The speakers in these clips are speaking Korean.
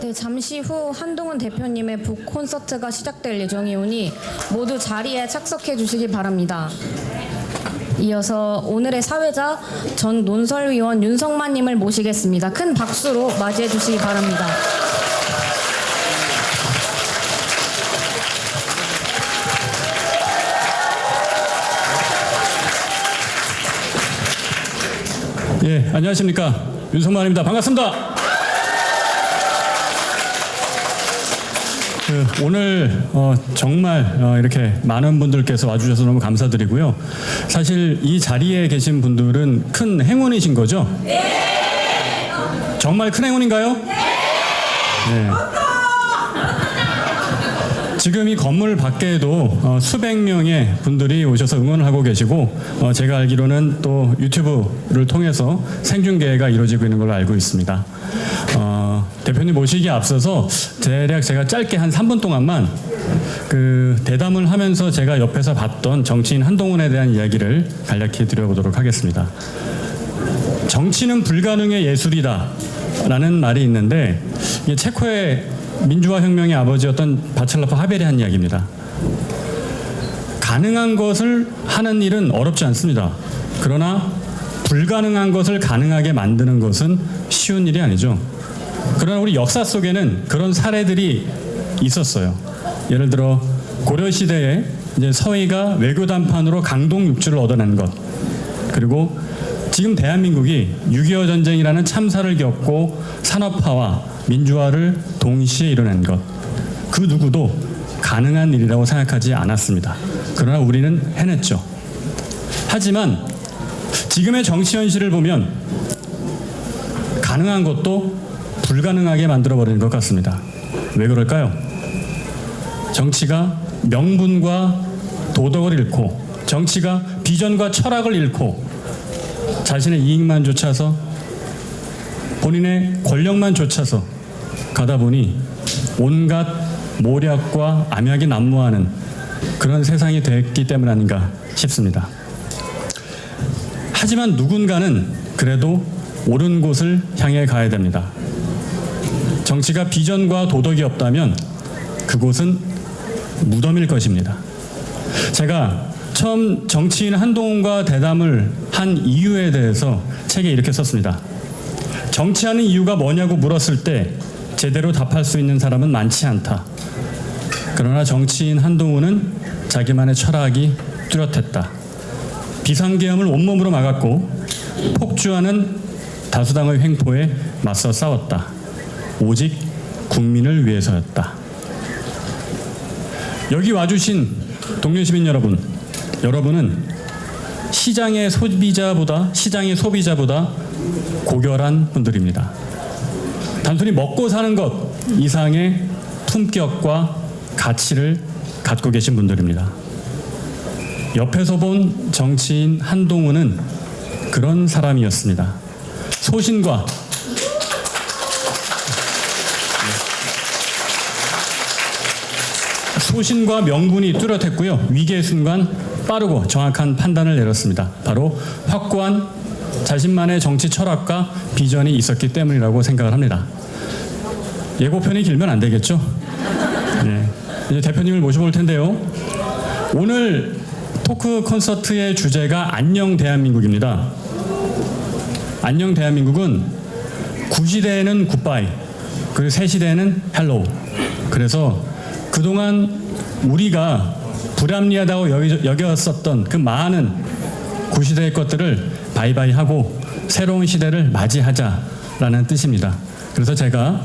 네, 잠시 후 한동훈 대표님의 북 콘서트가 시작될 예정이오니 모두 자리에 착석해 주시기 바랍니다. 이어서 오늘의 사회자 전 논설위원 윤석만님을 모시겠습니다. 큰 박수로 맞이해 주시기 바랍니다. 예, 안녕하십니까. 윤석만입니다. 반갑습니다. 오늘 정말 이렇게 많은 분들께서 와주셔서 너무 감사드리고요. 사실 이 자리에 계신 분들은 큰 행운이신 거죠? 네. 정말 큰 행운인가요? 네. 지금 이 건물 밖에도 수백 명의 분들이 오셔서 응원을 하고 계시고 제가 알기로는 또 유튜브를 통해서 생중계가 이루어지고 있는 걸로 알고 있습니다. 대표님 모시기에 앞서서 대략 제가 짧게 한 3분 동안만 그 대담을 하면서 제가 옆에서 봤던 정치인 한동훈에 대한 이야기를 간략히 드려보도록 하겠습니다. 정치는 불가능의 예술이다 라는 말이 있는데 이게 체코의 민주화 혁명의 아버지였던 바첼라프 하벨이 한 이야기입니다. 가능한 것을 하는 일은 어렵지 않습니다. 그러나 불가능한 것을 가능하게 만드는 것은 쉬운 일이 아니죠. 그러나 우리 역사 속에는 그런 사례들이 있었어요. 예를 들어 고려 시대에 이제 서희가 외교 담판으로 강동 육주를 얻어낸 것, 그리고 지금 대한민국이 6.25 전쟁이라는 참사를 겪고 산업화와 민주화를 동시에 이뤄낸 것, 그 누구도 가능한 일이라고 생각하지 않았습니다. 그러나 우리는 해냈죠. 하지만 지금의 정치 현실을 보면 가능한 것도 불가능하게 만들어버리는 것 같습니다. 왜 그럴까요? 정치가 명분과 도덕을 잃고, 정치가 비전과 철학을 잃고, 자신의 이익만 쫓아서, 본인의 권력만 쫓아서 가다 보니 온갖 모략과 암약이 난무하는 그런 세상이 됐기 때문 아닌가 싶습니다. 하지만 누군가는 그래도 옳은 곳을 향해 가야 됩니다. 정치가 비전과 도덕이 없다면 그곳은 무덤일 것입니다. 제가 처음 정치인 한동훈과 대담을 한 이유에 대해서 책에 이렇게 썼습니다. 정치하는 이유가 뭐냐고 물었을 때 제대로 답할 수 있는 사람은 많지 않다. 그러나 정치인 한동훈은 자기만의 철학이 뚜렷했다. 비상계엄을 온몸으로 막았고 폭주하는 다수당의 횡포에 맞서 싸웠다. 오직 국민을 위해서였다. 여기 와주신 동료 시민 여러분, 여러분은 시장의 소비자보다 고결한 분들입니다. 단순히 먹고 사는 것 이상의 품격과 가치를 갖고 계신 분들입니다. 옆에서 본 정치인 한동훈은 그런 사람이었습니다. 소신과 명분이 뚜렷했고요. 위기의 순간 빠르고 정확한 판단을 내렸습니다. 바로 확고한 자신만의 정치 철학과 비전이 있었기 때문이라고 생각을 합니다. 예고편이 길면 안 되겠죠? 네. 이제 대표님을 모셔볼 텐데요. 오늘 토크 콘서트의 주제가 안녕 대한민국입니다. 안녕 대한민국은 구시대에는 굿바이, 그리고 새시대에는 헬로우. 그래서 그동안 우리가 불합리하다고 여겼었던 그 많은 구시대의 것들을 바이바이 하고 새로운 시대를 맞이하자라는 뜻입니다. 그래서 제가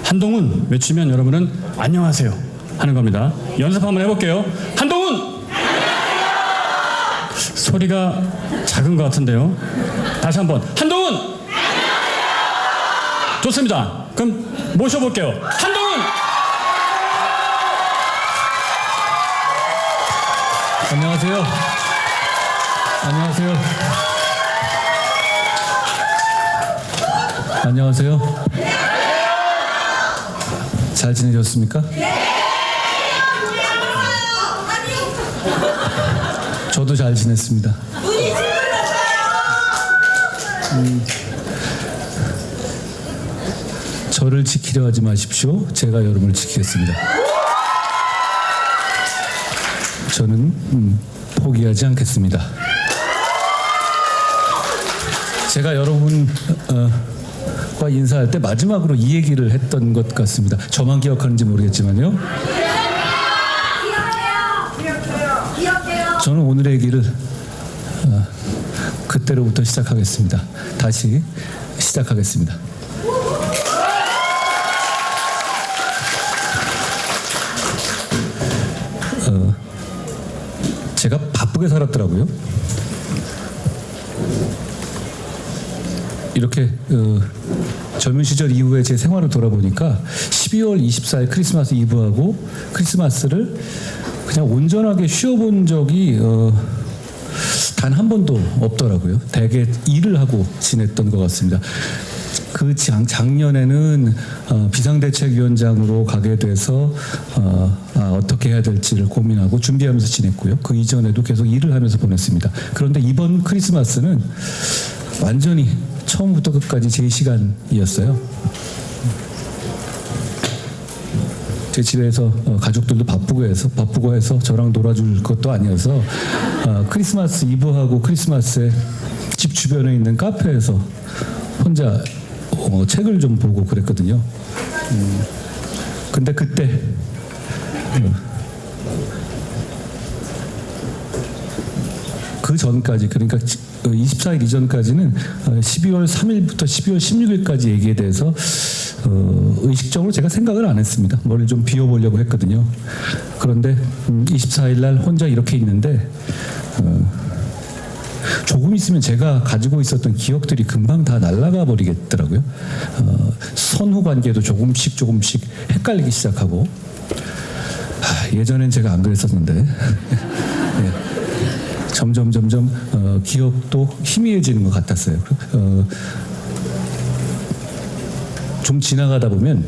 한동훈 외치면 여러분은 안녕하세요 하는 겁니다. 연습 한번 해볼게요. 한동훈! 안녕하세요! 소리가 작은 것 같은데요. 다시 한번 한동훈! 안녕하세요! 좋습니다. 그럼 모셔볼게요. 한동훈! 안녕하세요. 안녕하세요. 안녕하세요. 잘 지내셨습니까? 저도 잘 지냈습니다. 저를 지키 기대하지 마십시오. 제가 여러분을 지키겠습니다. 저는 포기하지 않겠습니다. 제가 여러분과 인사할 때 마지막으로 이 얘기를 했던 것 같습니다. 저만 기억하는지 모르겠지만요. 저는 오늘의 얘기를 그때로부터 시작하겠습니다. 다시 시작하겠습니다. 제가 바쁘게 살았더라고요. 이렇게 젊은 시절 이후에 제 생활을 돌아보니까 12월 24일 크리스마스 이브하고 크리스마스를 그냥 온전하게 쉬어본 적이 단 한 번도 없더라고요. 대개 일을 하고 지냈던 것 같습니다. 그 작년에는 비상대책위원장으로 가게 돼서 어떻게 해야 될지를 고민하고 준비하면서 지냈고요. 그 이전에도 계속 일을 하면서 보냈습니다. 그런데 이번 크리스마스는 완전히 처음부터 끝까지 제 시간이었어요. 제 집에서 가족들도 바쁘고 해서 저랑 놀아줄 것도 아니어서 크리스마스 이브하고 크리스마스에 집 주변에 있는 카페에서 혼자 책을 좀 보고 그랬거든요. 근데 그때 그 전까지, 그러니까 24일 이전까지는 12월 3일부터 12월 16일까지 얘기에 대해서 의식적으로 제가 생각을 안 했습니다. 머리를 좀 비워보려고 했거든요. 그런데 24일 날 혼자 이렇게 있는데 조금 있으면 제가 가지고 있었던 기억들이 금방 다 날아가 버리겠더라고요. 선후 관계도 조금씩 헷갈리기 시작하고, 예전엔 제가 안 그랬었는데 네. 점점 기억도 희미해지는 것 같았어요. 좀 지나가다 보면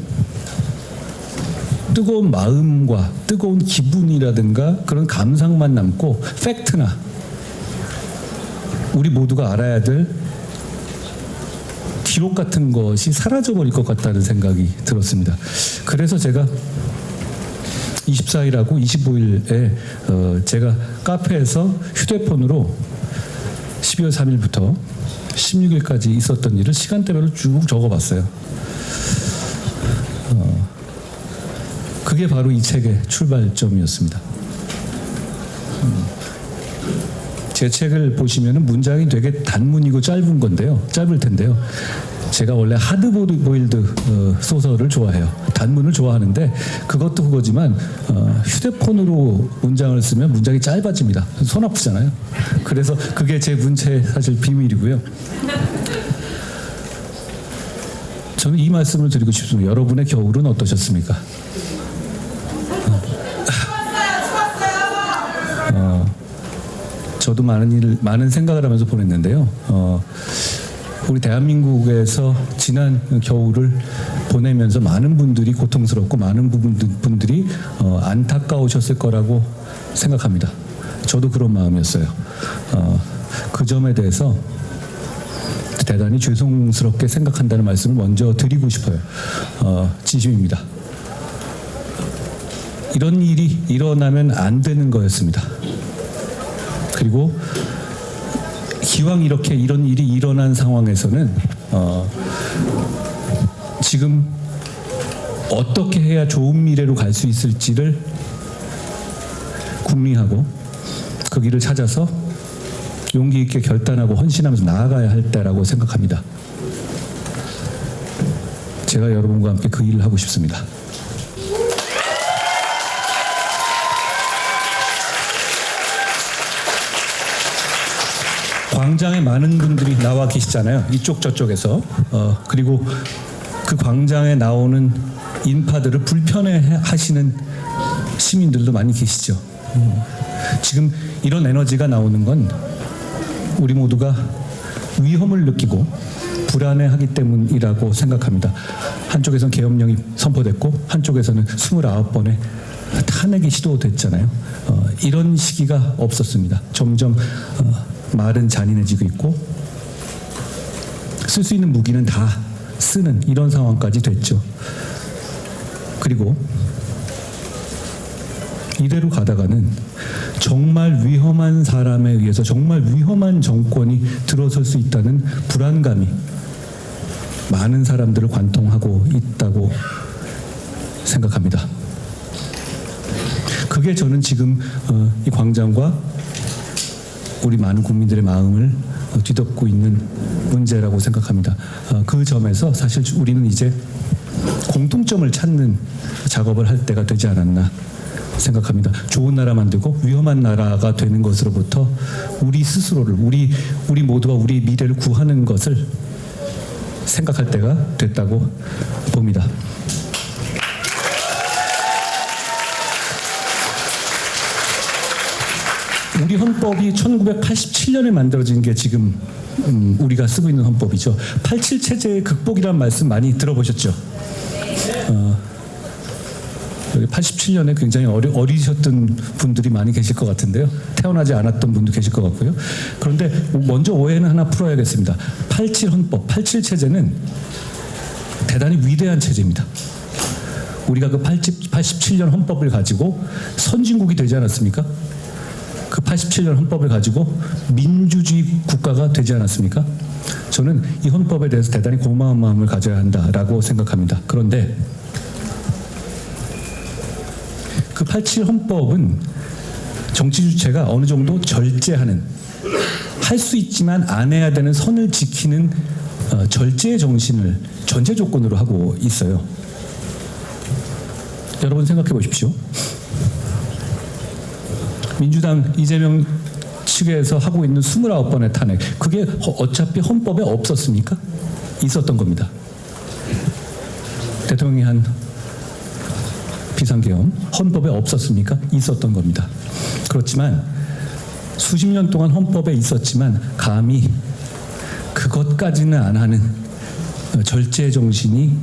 뜨거운 마음과 뜨거운 기분이라든가 그런 감상만 남고 팩트나 우리 모두가 알아야 될 기록 같은 것이 사라져버릴 것 같다는 생각이 들었습니다. 그래서 제가 24일하고 25일에 제가 카페에서 휴대폰으로 12월 3일부터 16일까지 있었던 일을 시간대별로 쭉 적어봤어요. 그게 바로 이 책의 출발점이었습니다. 제 책을 보시면 문장이 되게 단문이고 짧을 텐데요. 제가 원래 하드보일드 소설을 좋아해요. 단문을 좋아하는데 그것도 그거지만 휴대폰으로 문장을 쓰면 문장이 짧아집니다. 손 아프잖아요. 그래서 그게 제 문체의 사실 비밀이고요. 저는 이 말씀을 드리고 싶습니다. 여러분의 겨울은 어떠셨습니까? 저도 많은 생각을 하면서 보냈는데요. 우리 대한민국에서 지난 겨울을 보내면서 많은 분들이 고통스럽고 많은 분들이 안타까우셨을 거라고 생각합니다. 저도 그런 마음이었어요. 그 점에 대해서 대단히 죄송스럽게 생각한다는 말씀을 먼저 드리고 싶어요. 진심입니다. 이런 일이 일어나면 안 되는 거였습니다. 그리고 기왕 이렇게 이런 일이 일어난 상황에서는 지금 어떻게 해야 좋은 미래로 갈 수 있을지를 궁리하고 그 길을 찾아서 용기 있게 결단하고 헌신하면서 나아가야 할 때라고 생각합니다. 제가 여러분과 함께 그 일을 하고 싶습니다. 광장에 많은 분들이 나와 계시잖아요. 이쪽 저쪽에서. 그리고 그 광장에 나오는 인파들을 불편해하시는 시민들도 많이 계시죠. 지금 이런 에너지가 나오는 건 우리 모두가 위험을 느끼고 불안해하기 때문이라고 생각합니다. 한쪽에서는 계엄령이 선포됐고 한쪽에서는 29번의 탄핵이 시도됐잖아요. 이런 시기가 없었습니다. 점점 말은 잔인해지고 있고 쓸 수 있는 무기는 다 쓰는 이런 상황까지 됐죠. 그리고 이대로 가다가는 정말 위험한 사람에 의해서 정말 위험한 정권이 들어설 수 있다는 불안감이 많은 사람들을 관통하고 있다고 생각합니다. 그게 저는 지금 이 광장과 우리 많은 국민들의 마음을 뒤덮고 있는 문제라고 생각합니다. 그 점에서 사실 우리는 이제 공통점을 찾는 작업을 할 때가 되지 않았나 생각합니다. 좋은 나라 만들고 위험한 나라가 되는 것으로부터 우리 스스로를 우리 모두가 우리 미래를 구하는 것을 생각할 때가 됐다고 봅니다. 우리 헌법이 1987년에 만들어진 게 지금 우리가 쓰고 있는 헌법이죠. 87 체제의 극복이라는 말씀 많이 들어보셨죠? 여기 87년에 굉장히 어리셨던 분들이 많이 계실 것 같은데요. 태어나지 않았던 분도 계실 것 같고요. 그런데 먼저 오해는 하나 풀어야겠습니다. 87 헌법, 87 체제는 대단히 위대한 체제입니다. 우리가 그 87년 헌법을 가지고 선진국이 되지 않았습니까? 그 87년 헌법을 가지고 민주주의 국가가 되지 않았습니까? 저는 이 헌법에 대해서 대단히 고마운 마음을 가져야 한다라고 생각합니다. 그런데 그 87 헌법은 정치 주체가 어느 정도 절제하는, 할 수 있지만 안 해야 되는 선을 지키는 절제의 정신을 전제 조건으로 하고 있어요. 여러분 생각해 보십시오. 민주당 이재명 측에서 하고 있는 29번의 탄핵, 그게 어차피 헌법에 없었습니까? 있었던 겁니다. 대통령이 한 비상계엄 헌법에 없었습니까? 있었던 겁니다. 그렇지만 수십 년 동안 헌법에 있었지만 감히 그것까지는 안 하는 절제 정신이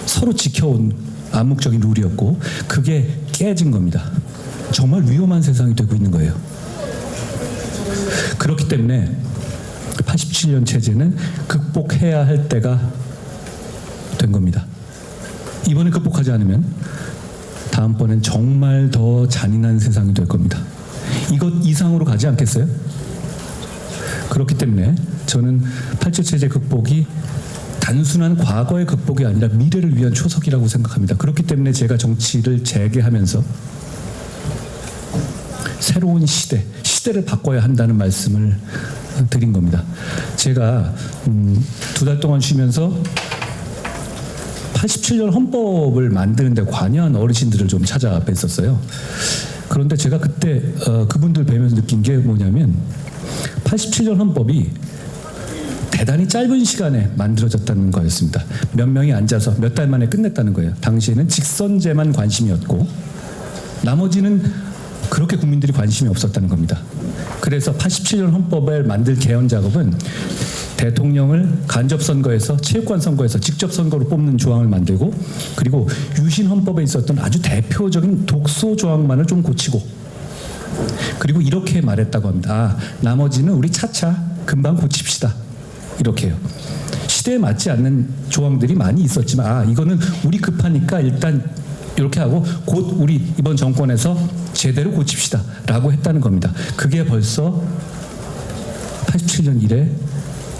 서로 지켜온 암묵적인 룰이었고, 그게 깨진 겁니다. 정말 위험한 세상이 되고 있는 거예요. 그렇기 때문에 87년 체제는 극복해야 할 때가 된 겁니다. 이번에 극복하지 않으면 다음번엔 정말 더 잔인한 세상이 될 겁니다. 이것 이상으로 가지 않겠어요? 그렇기 때문에 저는 87 체제 극복이 단순한 과거의 극복이 아니라 미래를 위한 초석이라고 생각합니다. 그렇기 때문에 제가 정치를 재개하면서 새로운 시대를 바꿔야 한다는 말씀을 드린 겁니다. 제가 2달 동안 쉬면서 87년 헌법을 만드는데 관여한 어르신들을 좀 찾아뵀었어요. 그런데 제가 그때 그분들 뵈면서 느낀 게 뭐냐면 87년 헌법이 대단히 짧은 시간에 만들어졌다는 거였습니다. 몇 명이 앉아서 몇 달 만에 끝냈다는 거예요. 당시에는 직선제만 관심이었고 나머지는 그렇게 국민들이 관심이 없었다는 겁니다. 그래서 87년 헌법을 만들 개헌 작업은 대통령을 간접선거에서 체육관 선거에서 직접 선거로 뽑는 조항을 만들고, 그리고 유신 헌법에 있었던 아주 대표적인 독소 조항만을 좀 고치고, 그리고 이렇게 말했다고 합니다. 나머지는 우리 차차 금방 고칩시다. 이렇게요. 시대에 맞지 않는 조항들이 많이 있었지만 이거는 우리 급하니까 일단 이렇게 하고 곧 우리 이번 정권에서 제대로 고칩시다 라고 했다는 겁니다. 그게 벌써 87년 이래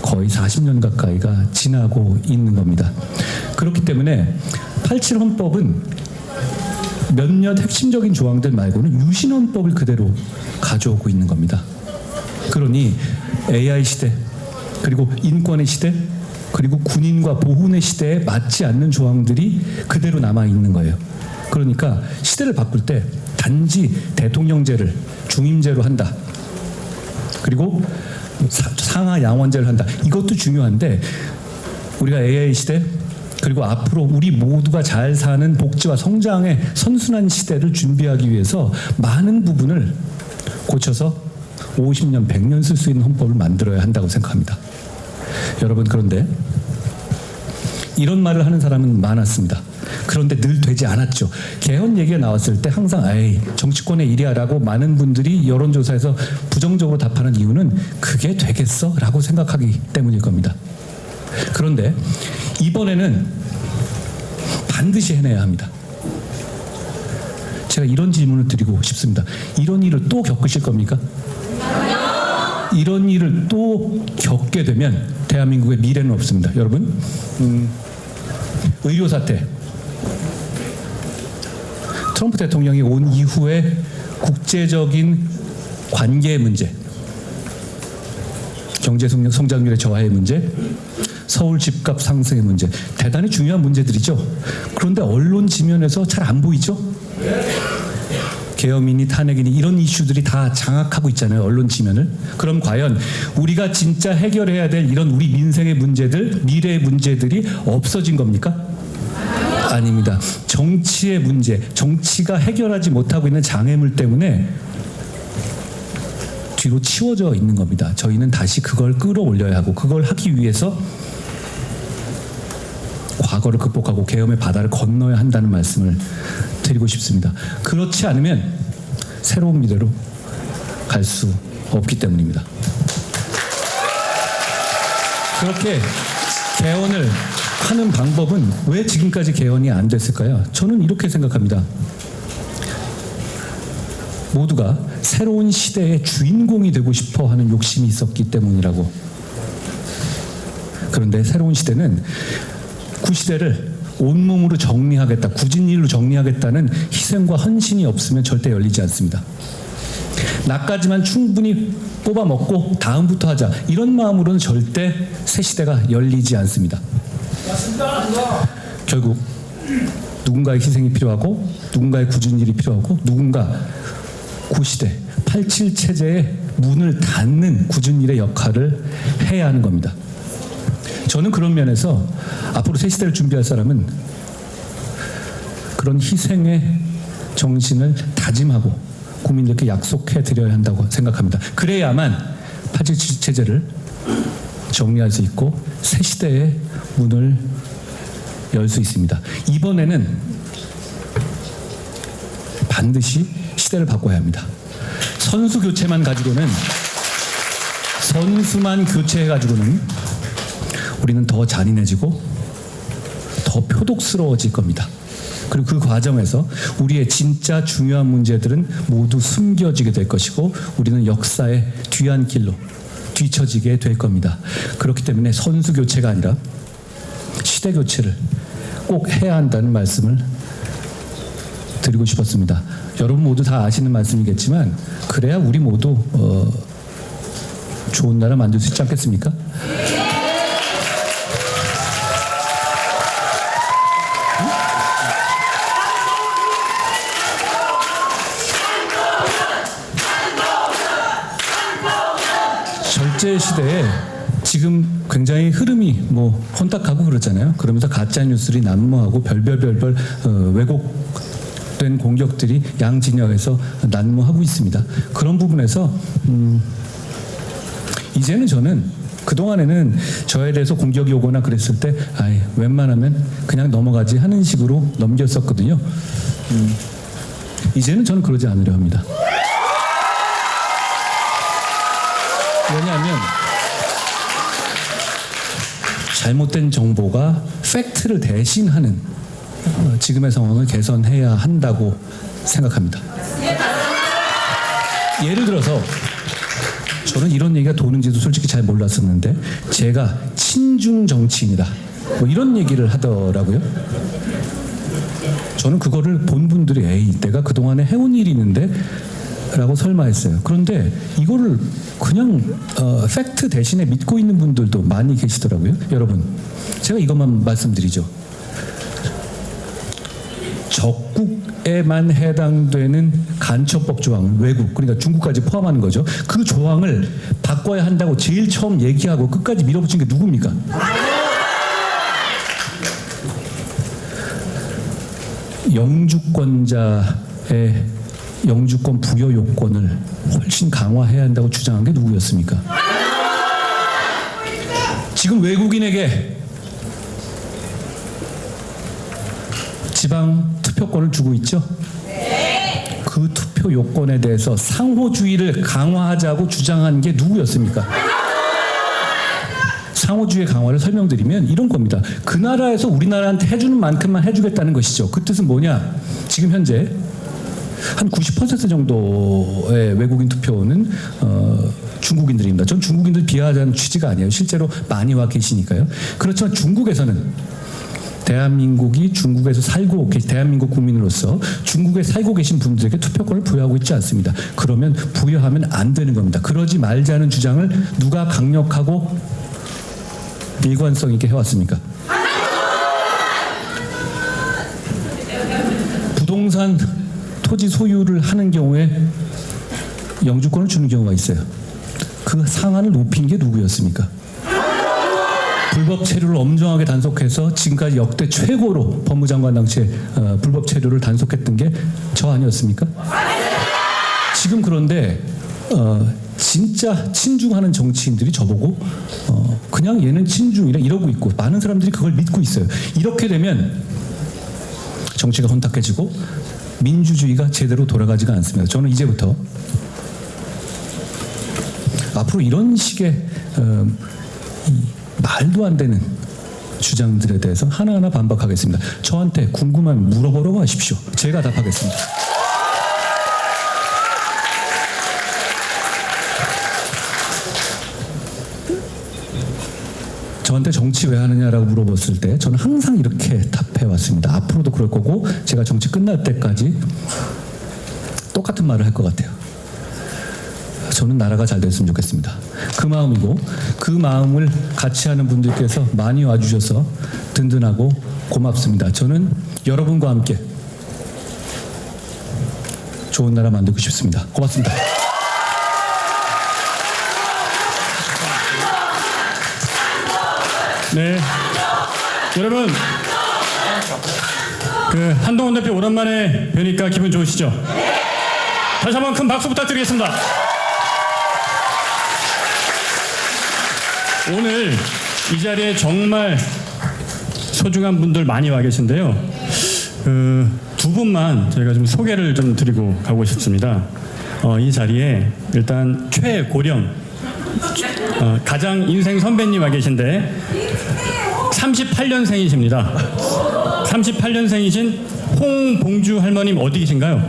거의 40년 가까이가 지나고 있는 겁니다. 그렇기 때문에 87 헌법은 몇몇 핵심적인 조항들 말고는 유신 헌법을 그대로 가져오고 있는 겁니다. 그러니 AI 시대, 그리고 인권의 시대, 그리고 군인과 보훈의 시대에 맞지 않는 조항들이 그대로 남아 있는 거예요. 그러니까 시대를 바꿀 때 단지 대통령제를 중임제로 한다. 그리고 상하 양원제를 한다. 이것도 중요한데 우리가 AI 시대, 그리고 앞으로 우리 모두가 잘 사는 복지와 성장의 선순환 시대를 준비하기 위해서 많은 부분을 고쳐서 50년, 100년 쓸 수 있는 헌법을 만들어야 한다고 생각합니다. 여러분, 그런데 이런 말을 하는 사람은 많았습니다. 그런데 늘 되지 않았죠. 개헌 얘기가 나왔을 때 항상 정치권의 일이야 라고 많은 분들이 여론조사에서 부정적으로 답하는 이유는 그게 되겠어? 라고 생각하기 때문일 겁니다. 그런데 이번에는 반드시 해내야 합니다. 제가 이런 질문을 드리고 싶습니다. 이런 일을 또 겪으실 겁니까? 이런 일을 또 겪게 되면 대한민국의 미래는 없습니다. 여러분, 의료 사태, 트럼프 대통령이 온 이후에 국제적인 관계의 문제, 경제 성장률의 저하의 문제, 서울 집값 상승의 문제, 대단히 중요한 문제들이죠. 그런데 언론 지면에서 잘 안 보이죠? 계엄이니 탄핵이니 이런 이슈들이 다 장악하고 있잖아요, 언론 지면을. 그럼 과연 우리가 진짜 해결해야 될 이런 우리 민생의 문제들, 미래의 문제들이 없어진 겁니까? 아닙니다. 정치의 문제, 정치가 해결하지 못하고 있는 장애물 때문에 뒤로 치워져 있는 겁니다. 저희는 다시 그걸 끌어올려야 하고, 그걸 하기 위해서 과거를 극복하고 계엄의 바다를 건너야 한다는 말씀을 드리고 싶습니다. 그렇지 않으면 새로운 미래로 갈 수 없기 때문입니다. 그렇게 개헌을 하는 방법은 왜 지금까지 개헌이 안 됐을까요? 저는 이렇게 생각합니다. 모두가 새로운 시대의 주인공이 되고 싶어 하는 욕심이 있었기 때문이라고. 그런데 새로운 시대는 구시대를 온몸으로 정리하겠다, 구진일로 정리하겠다는 희생과 헌신이 없으면 절대 열리지 않습니다. 나까지만 충분히 뽑아먹고 다음부터 하자, 이런 마음으로는 절대 새 시대가 열리지 않습니다. 결국 누군가의 희생이 필요하고, 누군가의 구진일이 필요하고, 누군가 구시대 87 체제의 문을 닫는 구진일의 역할을 해야 하는 겁니다. 저는 그런 면에서 앞으로 새 시대를 준비할 사람은 그런 희생의 정신을 다짐하고 국민들께 약속해 드려야 한다고 생각합니다. 그래야만 87 체제를 정리할 수 있고 새 시대의 문을 열 수 있습니다. 이번에는 반드시 시대를 바꿔야 합니다. 선수 교체만 가지고는, 선수만 교체해가지고는 우리는 더 잔인해지고 더 표독스러워질 겁니다. 그리고 그 과정에서 우리의 진짜 중요한 문제들은 모두 숨겨지게 될 것이고 우리는 역사의 뒤안길로 뒤처지게 될 겁니다. 그렇기 때문에 선수 교체가 아니라 시대 교체를 꼭 해야 한다는 말씀을 드리고 싶었습니다. 여러분 모두 다 아시는 말씀이겠지만 그래야 우리 모두 좋은 나라 만들 수 있지 않겠습니까? 절제 시대에 지금 굉장히 흐름이 혼탁하고 그렇잖아요. 그러면서 가짜 뉴스들이 난무하고 별별 왜곡된 공격들이 양 진영에서 난무하고 있습니다. 그런 부분에서 이제는 저는 그동안에는 저에 대해서 공격이 오거나 그랬을 때 웬만하면 그냥 넘어가지 하는 식으로 넘겼었거든요. 이제는 저는 그러지 않으려 합니다. 왜냐하면 잘못된 정보가 팩트를 대신하는 지금의 상황을 개선해야 한다고 생각합니다. 예를 들어서 저는 이런 얘기가 도는지도 솔직히 잘 몰랐었는데 제가 친중 정치인이다 이런 얘기를 하더라고요. 저는 그거를 본 분들이 내가 그동안에 해온 일이 있는데 라고 설마했어요. 그런데 이거를 그냥 팩트 대신에 믿고 있는 분들도 많이 계시더라고요. 여러분, 제가 이것만 말씀드리죠. 적국에만 해당되는 간첩법 조항, 외국, 그러니까 중국까지 포함하는 거죠. 그 조항을 바꿔야 한다고 제일 처음 얘기하고 끝까지 밀어붙인 게 누굽니까? 영주권자의 영주권 부여 요건을 훨씬 강화해야 한다고 주장한 게 누구였습니까? 지금 외국인에게 지방 투표권을 주고 있죠? 그 투표 요건에 대해서 상호주의를 강화하자고 주장한 게 누구였습니까? 상호주의 강화를 설명드리면 이런 겁니다. 그 나라에서 우리나라한테 해주는 만큼만 해주겠다는 것이죠. 그 뜻은 뭐냐? 지금 현재 한 90% 정도의 외국인 투표는 중국인들입니다. 전 중국인들 비하하자는 취지가 아니에요. 실제로 많이 와 계시니까요. 그렇지만 중국에서는 대한민국이 중국에서 살고 대한민국 국민으로서 중국에 살고 계신 분들에게 투표권을 부여하고 있지 않습니다. 그러면 부여하면 안 되는 겁니다. 그러지 말자는 주장을 누가 강력하고 일관성 있게 해왔습니까? 부동산 토지 소유를 하는 경우에 영주권을 주는 경우가 있어요. 그 상한을 높인 게 누구였습니까? 불법 체류를 엄정하게 단속해서 지금까지 역대 최고로 법무장관 당시에 불법 체류를 단속했던 게 저 아니었습니까? 지금 그런데 진짜 친중하는 정치인들이 저보고 그냥 얘는 친중이라 이러고 있고 많은 사람들이 그걸 믿고 있어요. 이렇게 되면 정치가 혼탁해지고 민주주의가 제대로 돌아가지가 않습니다. 저는 이제부터 앞으로 이런 식의 말도 안 되는 주장들에 대해서 하나하나 반박하겠습니다. 저한테 궁금하면 물어보라고 하십시오. 제가 답하겠습니다. 저한테 정치 왜 하느냐라고 물어봤을 때 저는 항상 이렇게 답해왔습니다. 앞으로도 그럴 거고 제가 정치 끝날 때까지 똑같은 말을 할 것 같아요. 저는 나라가 잘 됐으면 좋겠습니다. 그 마음이고 그 마음을 같이 하는 분들께서 많이 와주셔서 든든하고 고맙습니다. 저는 여러분과 함께 좋은 나라 만들고 싶습니다. 고맙습니다. 네, 여러분 그 한동훈 대표 오랜만에 뵈니까 기분 좋으시죠? 다시 한번 큰 박수 부탁드리겠습니다. 오늘 이 자리에 정말 소중한 분들 많이 와 계신데요. 두 분만 저희가 좀 소개를 좀 드리고 가고 싶습니다. 이 자리에 일단 최고령 가장 인생 선배님 와 계신데 38년생이십니다. 38년생이신 홍봉주 할머님 어디 계신가요?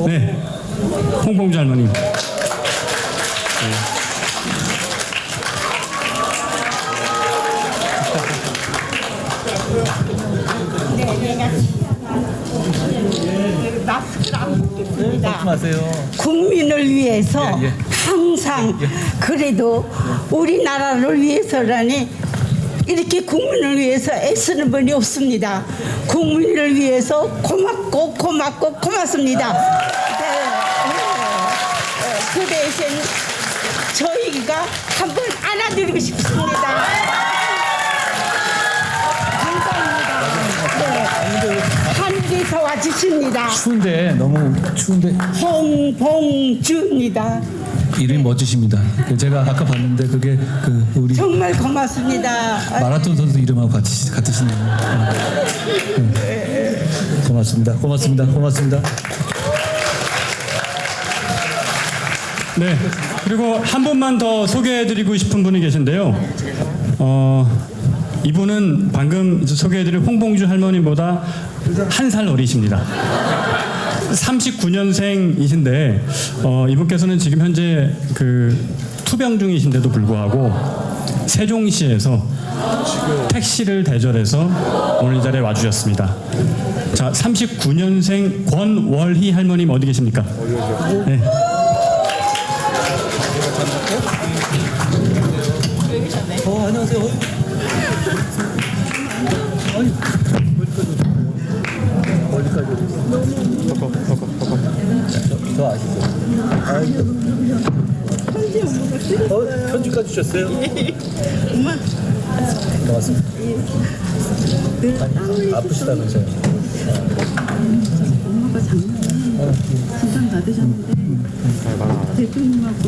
네, 홍봉주 할머님. 네. 국민을 위해서 항상 그래도 우리나라를 위해서라니 이렇게 국민을 위해서 애쓰는 분이 없습니다. 국민을 위해서 고맙고 고맙습니다. 그 대신 저희가 한번 안아드리고 싶습니다. 하늘에서 와주십니다. 추운데 너무 추운데 홍봉주입니다. 이름이 멋지십니다. 제가 아까 봤는데 그게 그 우리 정말 고맙습니다. 마라톤 선수 이름하고 같으시네요. 네. 고맙습니다. 네, 그리고 한 분만 더 소개해드리고 싶은 분이 계신데요. 이분은 방금 소개해드린 홍봉주 할머니보다 한 살 어리십니다. 39년생이신데 이분께서는 지금 현재 그 투병 중이신데도 불구하고 세종시에서 택시를 대절해서 오늘 이 자리에 와주셨습니다. 자, 39년생 권월희 할머님 어디 계십니까? 네. 안녕하세요. 저 아시죠? 편지까지 주셨어요? 엄마. 고맙습니다. 아프시다면서요? 엄마가 작년에 진상 받으셨는데 대표님하고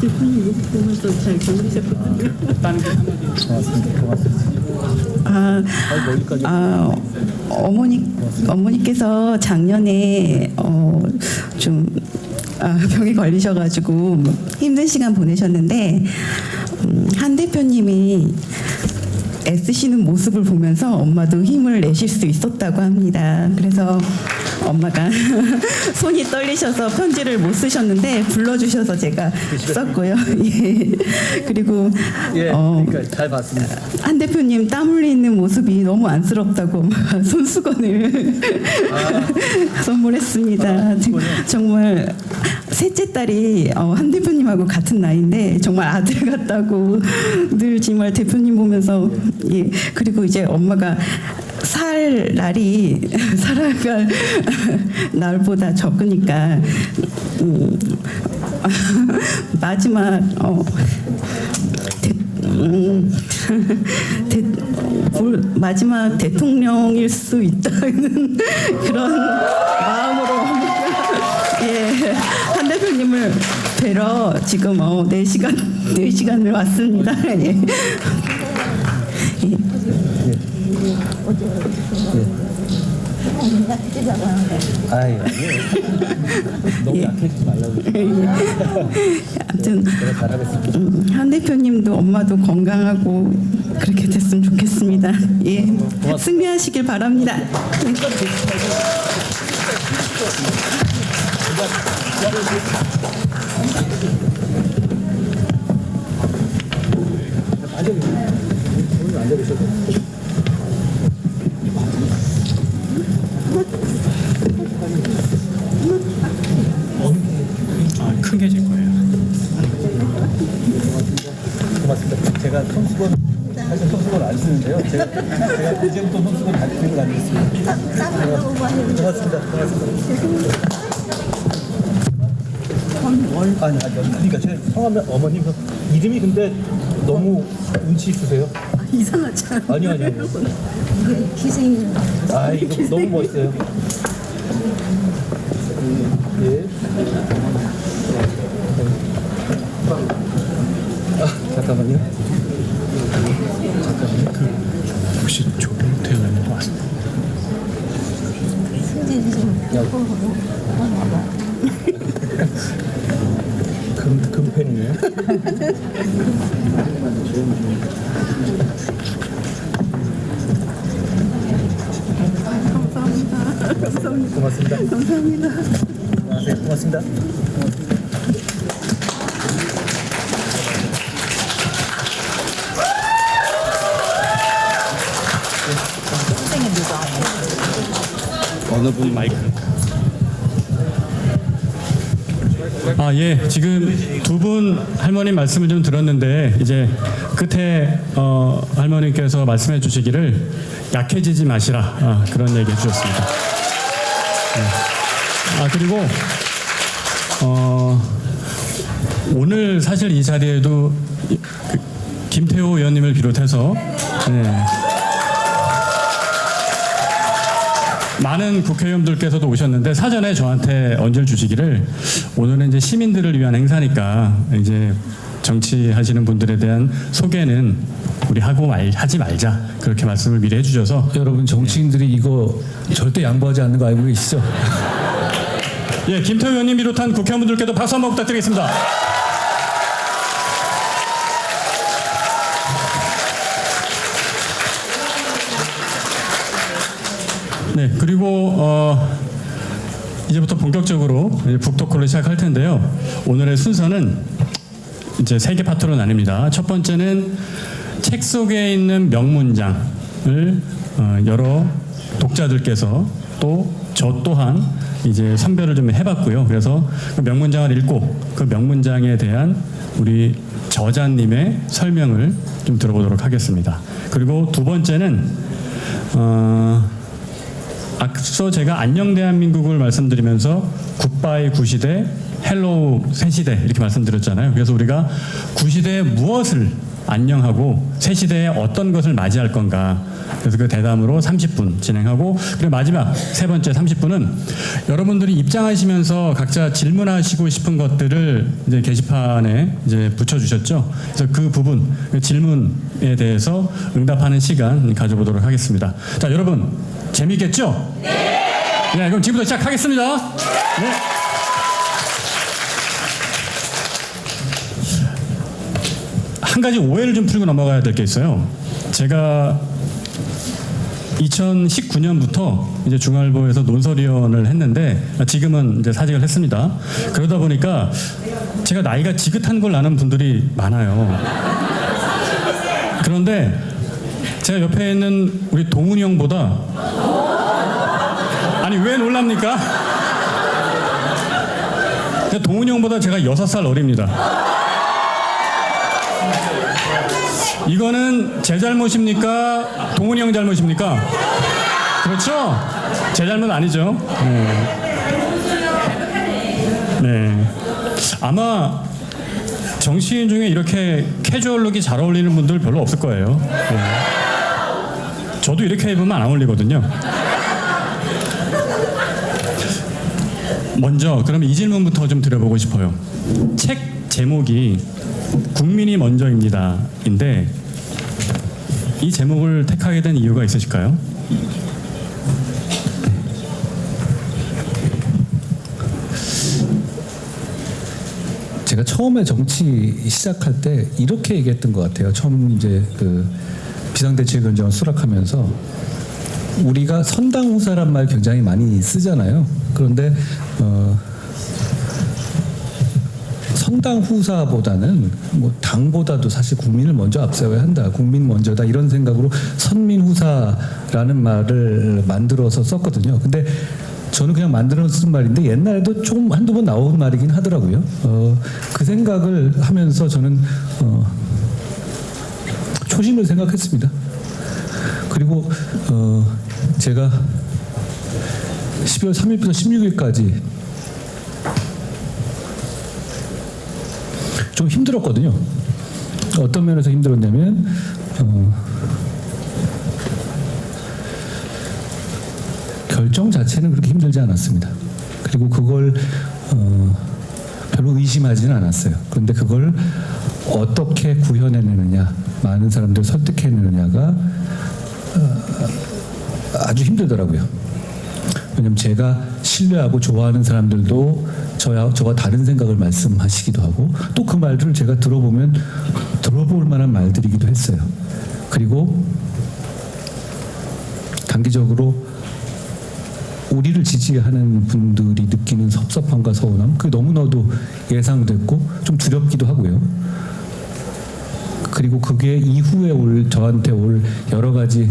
대표님 모습 보면서 잘 견디셨거든요. 고맙습니다. 어머니께서 작년에 좀 병에 걸리셔가지고 힘든 시간 보내셨는데 한 대표님이 애쓰시는 모습을 보면서 엄마도 힘을 내실 수 있었다고 합니다. 그래서 엄마가 손이 떨리셔서 편지를 못 쓰셨는데 불러주셔서 제가 썼고요. 예. 그리고 그러니까 잘 봤습니다. 한 대표님 땀 흘리는 모습이 너무 안쓰럽다고 엄마가 손수건을 선물했습니다. 정말 셋째 딸이 한 대표님하고 같은 나이인데 정말 아들 같다고 늘 정말 대표님 보면서 예. 그리고 이제 엄마가 살 날이 살아갈 날보다 적으니까 마지막 마지막 대통령일 수 있다는 그런 마음으로 예, 한 대표님을 뵈러 지금 4시간을 왔습니다. 예. 아니에요. 너무 약해지지 말라고. 아무튼 내가 잘하겠습니다. 한 대표님도 엄마도 건강하고 그렇게 됐으면 좋겠습니다. 예, 승리하시길 바랍니다. 크게 질 거예요. 고맙습니다. 제가 손수건 사실 손수건 안 쓰는데요. 제가 이제부터 손수건 다 들고 다니겠습니다. 고맙습니다. 아니 그러니까 제 성함 어머님 이름이 근데 너무 운치 있으세요. 이상하지 않아요? 아니요. 기생이 아 이거 너무 멋있어요. 예. 잠깐만요. 혹시 조태현 의원님 왔습니다. 금펜이네요. 고맙습니다. 감사합니다. 네, 고맙습니다. 어느 분 마이크? 아, 예. 지금 두 분 할머님 말씀을 좀 들었는데 이제 끝에 할머님께서 말씀해 주시기를 약해지지 마시라 그런 얘기 해주셨습니다. 네. 그리고 오늘 사실 이 자리에도 김태호 의원님을 비롯해서 많은 국회의원들께서도 오셨는데 사전에 저한테 언질 주시기를 오늘은 이제 시민들을 위한 행사니까 이제 정치하시는 분들에 대한 소개는 우리 하지 말자 그렇게 말씀을 미리 해주셔서 여러분 정치인들이 이거 절대 양보하지 않는 거 알고 계시죠? 예, 김태호 의원님 비롯한 국회의원분들께도 박수 한번 부탁드리겠습니다. 네, 그리고 이제부터 본격적으로 북토크를 시작할 텐데요. 오늘의 순서는 이제 3개 파트로 나뉩니다. 첫 번째는 책 속에 있는 명문장을 여러 독자들께서 또 저 또한 이제 선별을 좀 해봤고요. 그래서 그 명문장을 읽고 그 명문장에 대한 우리 저자님의 설명을 좀 들어보도록 하겠습니다. 그리고 두 번째는 앞서 제가 안녕 대한민국을 말씀드리면서 굿바이 구시대, 헬로우 새시대 이렇게 말씀드렸잖아요. 그래서 우리가 구시대에 무엇을 안녕하고 새시대에 어떤 것을 맞이할 건가. 그래서 그 대담으로 30분 진행하고 그리고 마지막 세 번째 30분은 여러분들이 입장하시면서 각자 질문하시고 싶은 것들을 이제 게시판에 이제 붙여주셨죠. 그래서 그 부분 그 질문에 대해서 응답하는 시간 가져보도록 하겠습니다. 자, 여러분 재미있겠죠? 네. 그럼 지금부터 시작하겠습니다. 네. 한 가지 오해를 좀 풀고 넘어가야 될 게 있어요. 제가 2019년부터 이제 중앙일보에서 논설위원을 했는데 지금은 이제 사직을 했습니다. 그러다 보니까 제가 나이가 지긋한 걸 아는 분들이 많아요. 그런데 제가 옆에 있는 우리 동훈이 형보다 아니 왜 놀랍니까? 동훈이 형보다 제가 6살 어립니다. 이거는 제 잘못입니까? 동훈이 형 잘못입니까? 그렇죠? 제 잘못 아니죠. 네. 아마 정치인 중에 이렇게 캐주얼룩이 잘 어울리는 분들 별로 없을 거예요. 네. 저도 이렇게 입으면 안 어울리거든요. 먼저 그럼 이 질문부터 좀 드려보고 싶어요. 책 제목이 국민이 먼저입니다인데 이 제목을 택하게 된 이유가 있으실까요? 제가 처음에 정치 시작할 때 이렇게 얘기했던 것 같아요. 처음 이제 그 비상대책위원장을 수락하면서 우리가 선당 후사란 말 굉장히 많이 쓰잖아요. 그런데 선당 후사보다는 뭐 당보다도 사실 국민을 먼저 앞세워야 한다. 국민 먼저다 이런 생각으로 선민 후사라는 말을 만들어서 썼거든요. 근데 저는 그냥 만들어 쓴 말인데 옛날에도 좀 한두 번 나온 말이긴 하더라고요. 그 생각을 하면서 저는 초심을 생각했습니다. 그리고 제가 12월 3일부터 16일까지 좀 힘들었거든요. 어떤 면에서 힘들었냐면 결정 자체는 그렇게 힘들지 않았습니다. 그리고 그걸 별로 의심하지는 않았어요. 그런데 그걸 어떻게 구현해내느냐, 많은 사람들 설득해내느냐가 아주 힘들더라고요. 왜냐면 제가 신뢰하고 좋아하는 사람들도 저와 다른 생각을 말씀하시기도 하고 또 그 말들을 제가 들어보면 들어볼 만한 말들이기도 했어요. 그리고 단기적으로 우리를 지지하는 분들이 느끼는 섭섭함과 서운함, 그게 너무나도 예상됐고 좀 두렵기도 하고요. 그리고 그게 이후에 저한테 올 여러 가지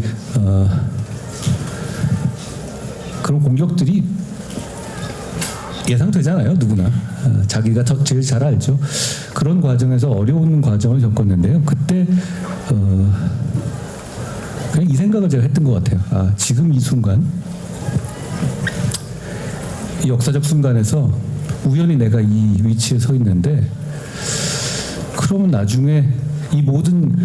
그런 공격들이 예상되잖아요, 누구나. 자기가 제일 잘 알죠. 그런 과정에서 어려운 과정을 겪었는데요. 그때 그냥 이 생각을 제가 했던 것 같아요. 아, 지금 이 순간, 이 역사적 순간에서 우연히 내가 이 위치에 서 있는데 그러면 나중에 이 모든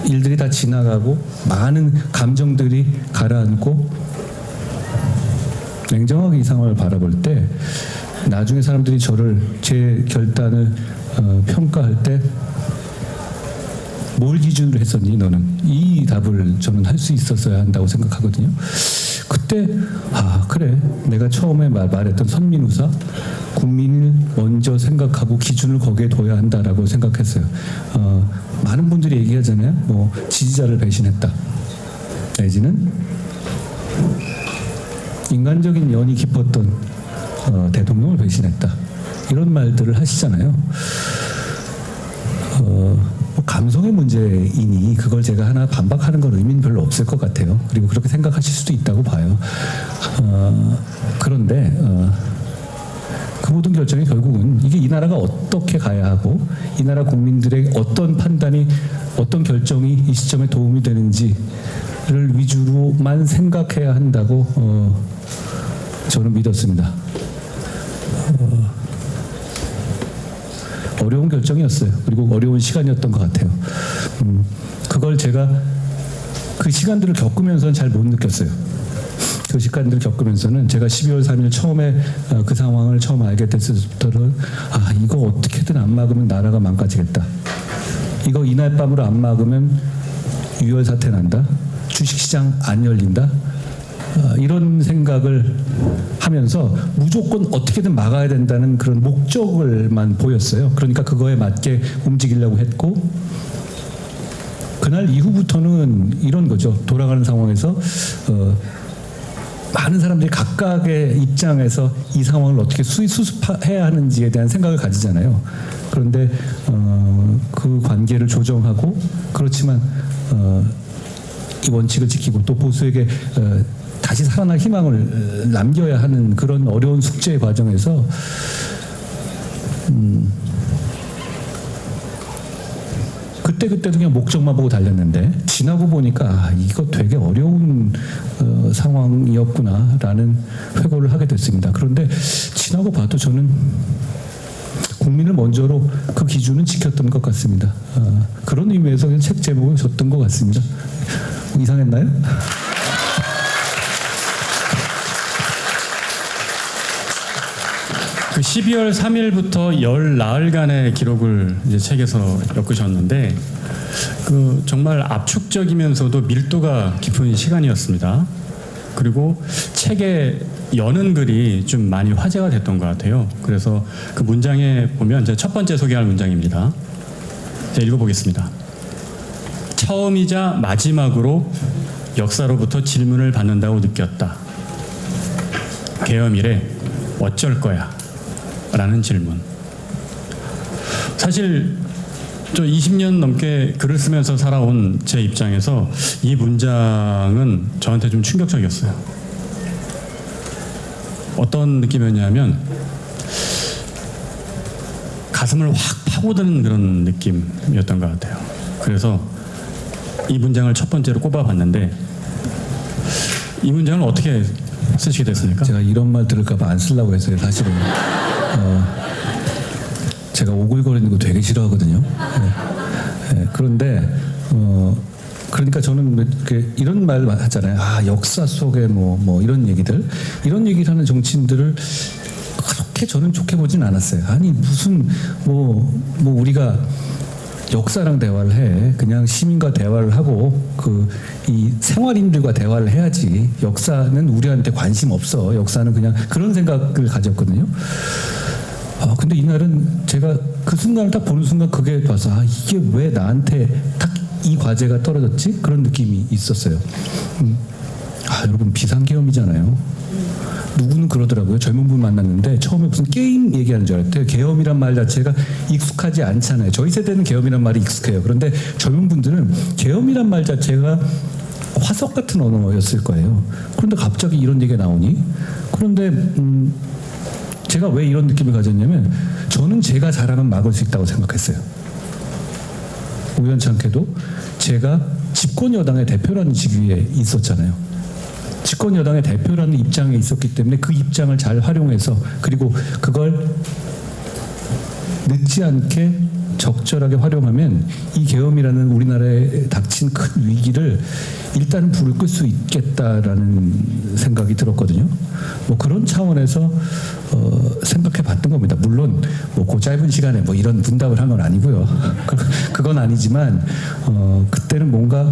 일들이 다 지나가고 많은 감정들이 가라앉고 냉정하게 이 상황을 바라볼 때 나중에 사람들이 제 결단을 평가할 때 뭘 기준으로 했었니 너는? 이 답을 저는 할 수 있었어야 한다고 생각하거든요. 그때 그래, 내가 처음에 말했던 선민후사, 국민을 먼저 생각하고 기준을 거기에 둬야 한다라고 생각했어요. 많은 분들이 얘기하잖아요. 뭐 지지자를 배신했다, 내지는 인간적인 연이 깊었던 대통령을 배신했다, 이런 말들을 하시잖아요. 감성의 문제이니 그걸 제가 하나 반박하는 건 의미는 별로 없을 것 같아요. 그리고 그렇게 생각하실 수도 있다고 봐요. 그런데 그 모든 결정이 결국은 이게 이 나라가 어떻게 가야 하고 이 나라 국민들의 어떤 판단이, 어떤 결정이 이 시점에 도움이 되는지를 위주로만 생각해야 한다고 저는 믿었습니다. 어려운 결정이었어요. 그리고 어려운 시간이었던 것 같아요. 그걸 제가 그 시간들을 겪으면서는 잘 못 느꼈어요. 그 시간들을 겪으면서는 제가 12월 3일 처음에 그 상황을 처음 알게 됐을 때부터는 이거 어떻게든 안 막으면 나라가 망가지겠다. 이거 이날 밤으로 안 막으면 유혈 사태 난다. 주식시장 안 열린다. 이런 생각을 하면서 무조건 어떻게든 막아야 된다는 그런 목적을만 보였어요. 그러니까 그거에 맞게 움직이려고 했고 그날 이후부터는 이런 거죠. 돌아가는 상황에서 많은 사람들이 각각의 입장에서 이 상황을 어떻게 수습해야 하는지에 대한 생각을 가지잖아요. 그런데 그 관계를 조정하고 그렇지만 이 원칙을 지키고 또 보수에게 다시 살아날 희망을 남겨야 하는 그런 어려운 숙제 과정에서 그때도 그냥 목적만 보고 달렸는데 지나고 보니까 이거 되게 어려운 상황이었구나라는 회고를 하게 됐습니다. 그런데 지나고 봐도 저는 국민을 먼저로 그 기준은 지켰던 것 같습니다. 그런 의미에서 그냥 책 제목을 줬던 것 같습니다. 이상했나요? 그 12월 3일부터 열 나흘간의 기록을 이제 책에서 엮으셨는데 그 정말 압축적이면서도 밀도가 깊은 시간이었습니다. 그리고 책에 여는 글이 좀 많이 화제가 됐던 것 같아요. 그래서 그 문장에 보면 제가 첫 번째 소개할 문장입니다. 제가 읽어보겠습니다. 처음이자 마지막으로 역사로부터 질문을 받는다고 느꼈다. 계엄이래 어쩔 거야? 라는 질문. 사실 저 20년 넘게 글을 쓰면서 살아온 제 입장에서 이 문장은 저한테 좀 충격적이었어요. 어떤 느낌이었냐면 가슴을 확 파고드는 그런 느낌이었던 것 같아요. 그래서 이 문장을 첫 번째로 꼽아봤는데 이 문장을 어떻게 쓰시게 됐습니까? 제가 이런 말 들을까봐 안 쓰려고 했어요. 사실은 제가 오글거리는 거 되게 싫어하거든요. 그런데 그러니까 저는 이렇게 이런 말 하잖아요. 역사 속에 뭐 이런 얘기를 하는 정치인들을 그렇게 저는 좋게 보진 않았어요. 아니 무슨 뭐 우리가 역사랑 대화를 해. 그냥 시민과 대화를 하고 이 생활인들과 대화를 해야지. 역사는 우리한테 관심 없어. 역사는 그냥 그런 생각을 가졌거든요. 근데 이날은 제가 그 순간을 딱 보는 순간 그게 와서 이게 왜 나한테 딱 이 과제가 떨어졌지? 그런 느낌이 있었어요. 여러분 비상계엄이잖아요. 누구는 그러더라고요. 젊은 분 만났는데 처음에 무슨 게임 얘기하는 줄 알았대요. 계엄이란 말 자체가 익숙하지 않잖아요. 저희 세대는 계엄이란 말이 익숙해요. 그런데 젊은 분들은 계엄이란 말 자체가 화석 같은 언어였을 거예요. 그런데 갑자기 이런 얘기가 나오니? 그런데 제가 왜 이런 느낌을 가졌냐면 저는 제가 잘하면 막을 수 있다고 생각했어요. 우연찮게도 제가 집권 여당의 대표라는 직위에 있었잖아요. 집권 여당의 대표라는 입장에 있었기 때문에 그 입장을 잘 활용해서 그리고 그걸 늦지 않게 적절하게 활용하면 이 계엄이라는 우리나라에 닥친 큰 위기를 일단은 불을 끌 수 있겠다라는 생각이 들었거든요. 그런 차원에서 생각해 봤던 겁니다. 물론 그 짧은 시간에 이런 문답을 한 건 아니고요. 그건 아니지만 그때는 뭔가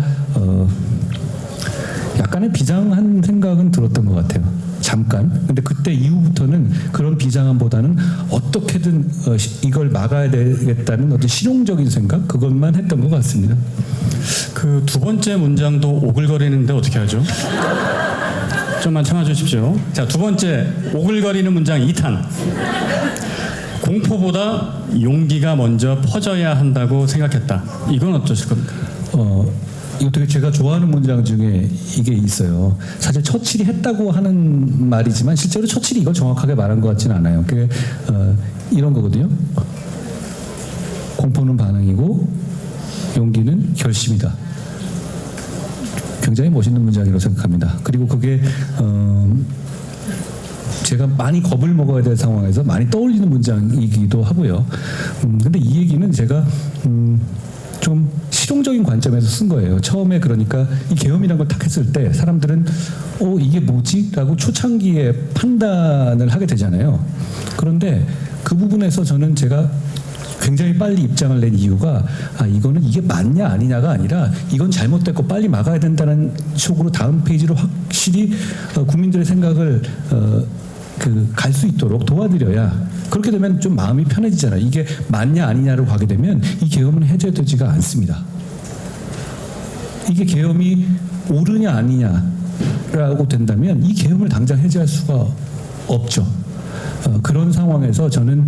약간의 비장한 생각은 들었던 것 같아요. 잠깐. 근데 그때 이후부터는 그런 비장함보다는 어떻게든 이걸 막아야 되겠다는 어떤 실용적인 생각 그것만 했던 것 같습니다. 그 두 번째 문장도 오글거리는데 어떻게 하죠? 좀만 참아주십시오. 자, 두 번째 오글거리는 문장 2탄. 공포보다 용기가 먼저 퍼져야 한다고 생각했다. 이건 어떠실 겁니까? 이거 되게 제가 좋아하는 문장 중에 이게 있어요. 사실 처칠이 했다고 하는 말이지만 실제로 처칠이 이걸 정확하게 말한 것 같지는 않아요. 그게 이런 거거든요. 공포는 반응이고 용기는 결심이다. 굉장히 멋있는 문장이라고 생각합니다. 그리고 그게 제가 많이 겁을 먹어야 될 상황에서 많이 떠올리는 문장이기도 하고요. 근데 이 얘기는 제가 좀 실용적인 관점에서 쓴 거예요. 처음에 그러니까 이 계엄이라는 걸 딱 했을 때 사람들은 이게 뭐지? 라고 초창기에 판단을 하게 되잖아요. 그런데 그 부분에서 저는 제가 굉장히 빨리 입장을 낸 이유가 이거는 이게 맞냐 아니냐가 아니라 이건 잘못됐고 빨리 막아야 된다는 쪽으로 다음 페이지로 확실히 국민들의 생각을 갈 수 있도록 도와드려야 그렇게 되면 좀 마음이 편해지잖아요. 이게 맞냐 아니냐로 가게 되면 이 계엄은 해제되지가 않습니다. 이게 계엄이 옳으냐 아니냐라고 된다면 이 계엄을 당장 해제할 수가 없죠. 그런 상황에서 저는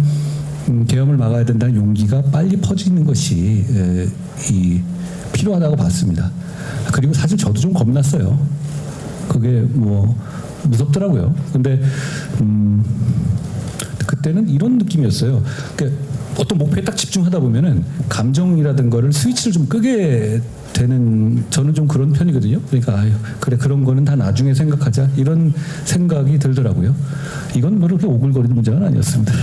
계엄을 막아야 된다는 용기가 빨리 퍼지는 것이 필요하다고 봤습니다. 그리고 사실 저도 좀 겁났어요. 그게 뭐 무섭더라고요. 근데 그때는 이런 느낌이었어요. 그러니까 어떤 목표에 딱 집중하다 보면은 감정이라든 거를 스위치를 좀 끄게 되는, 저는 좀 그런 편이거든요. 그러니까 아유 그래 그런 거는 다 나중에 생각하자 이런 생각이 들더라고요. 이건 뭐 그렇게 오글거리는 문제는 아니었습니다.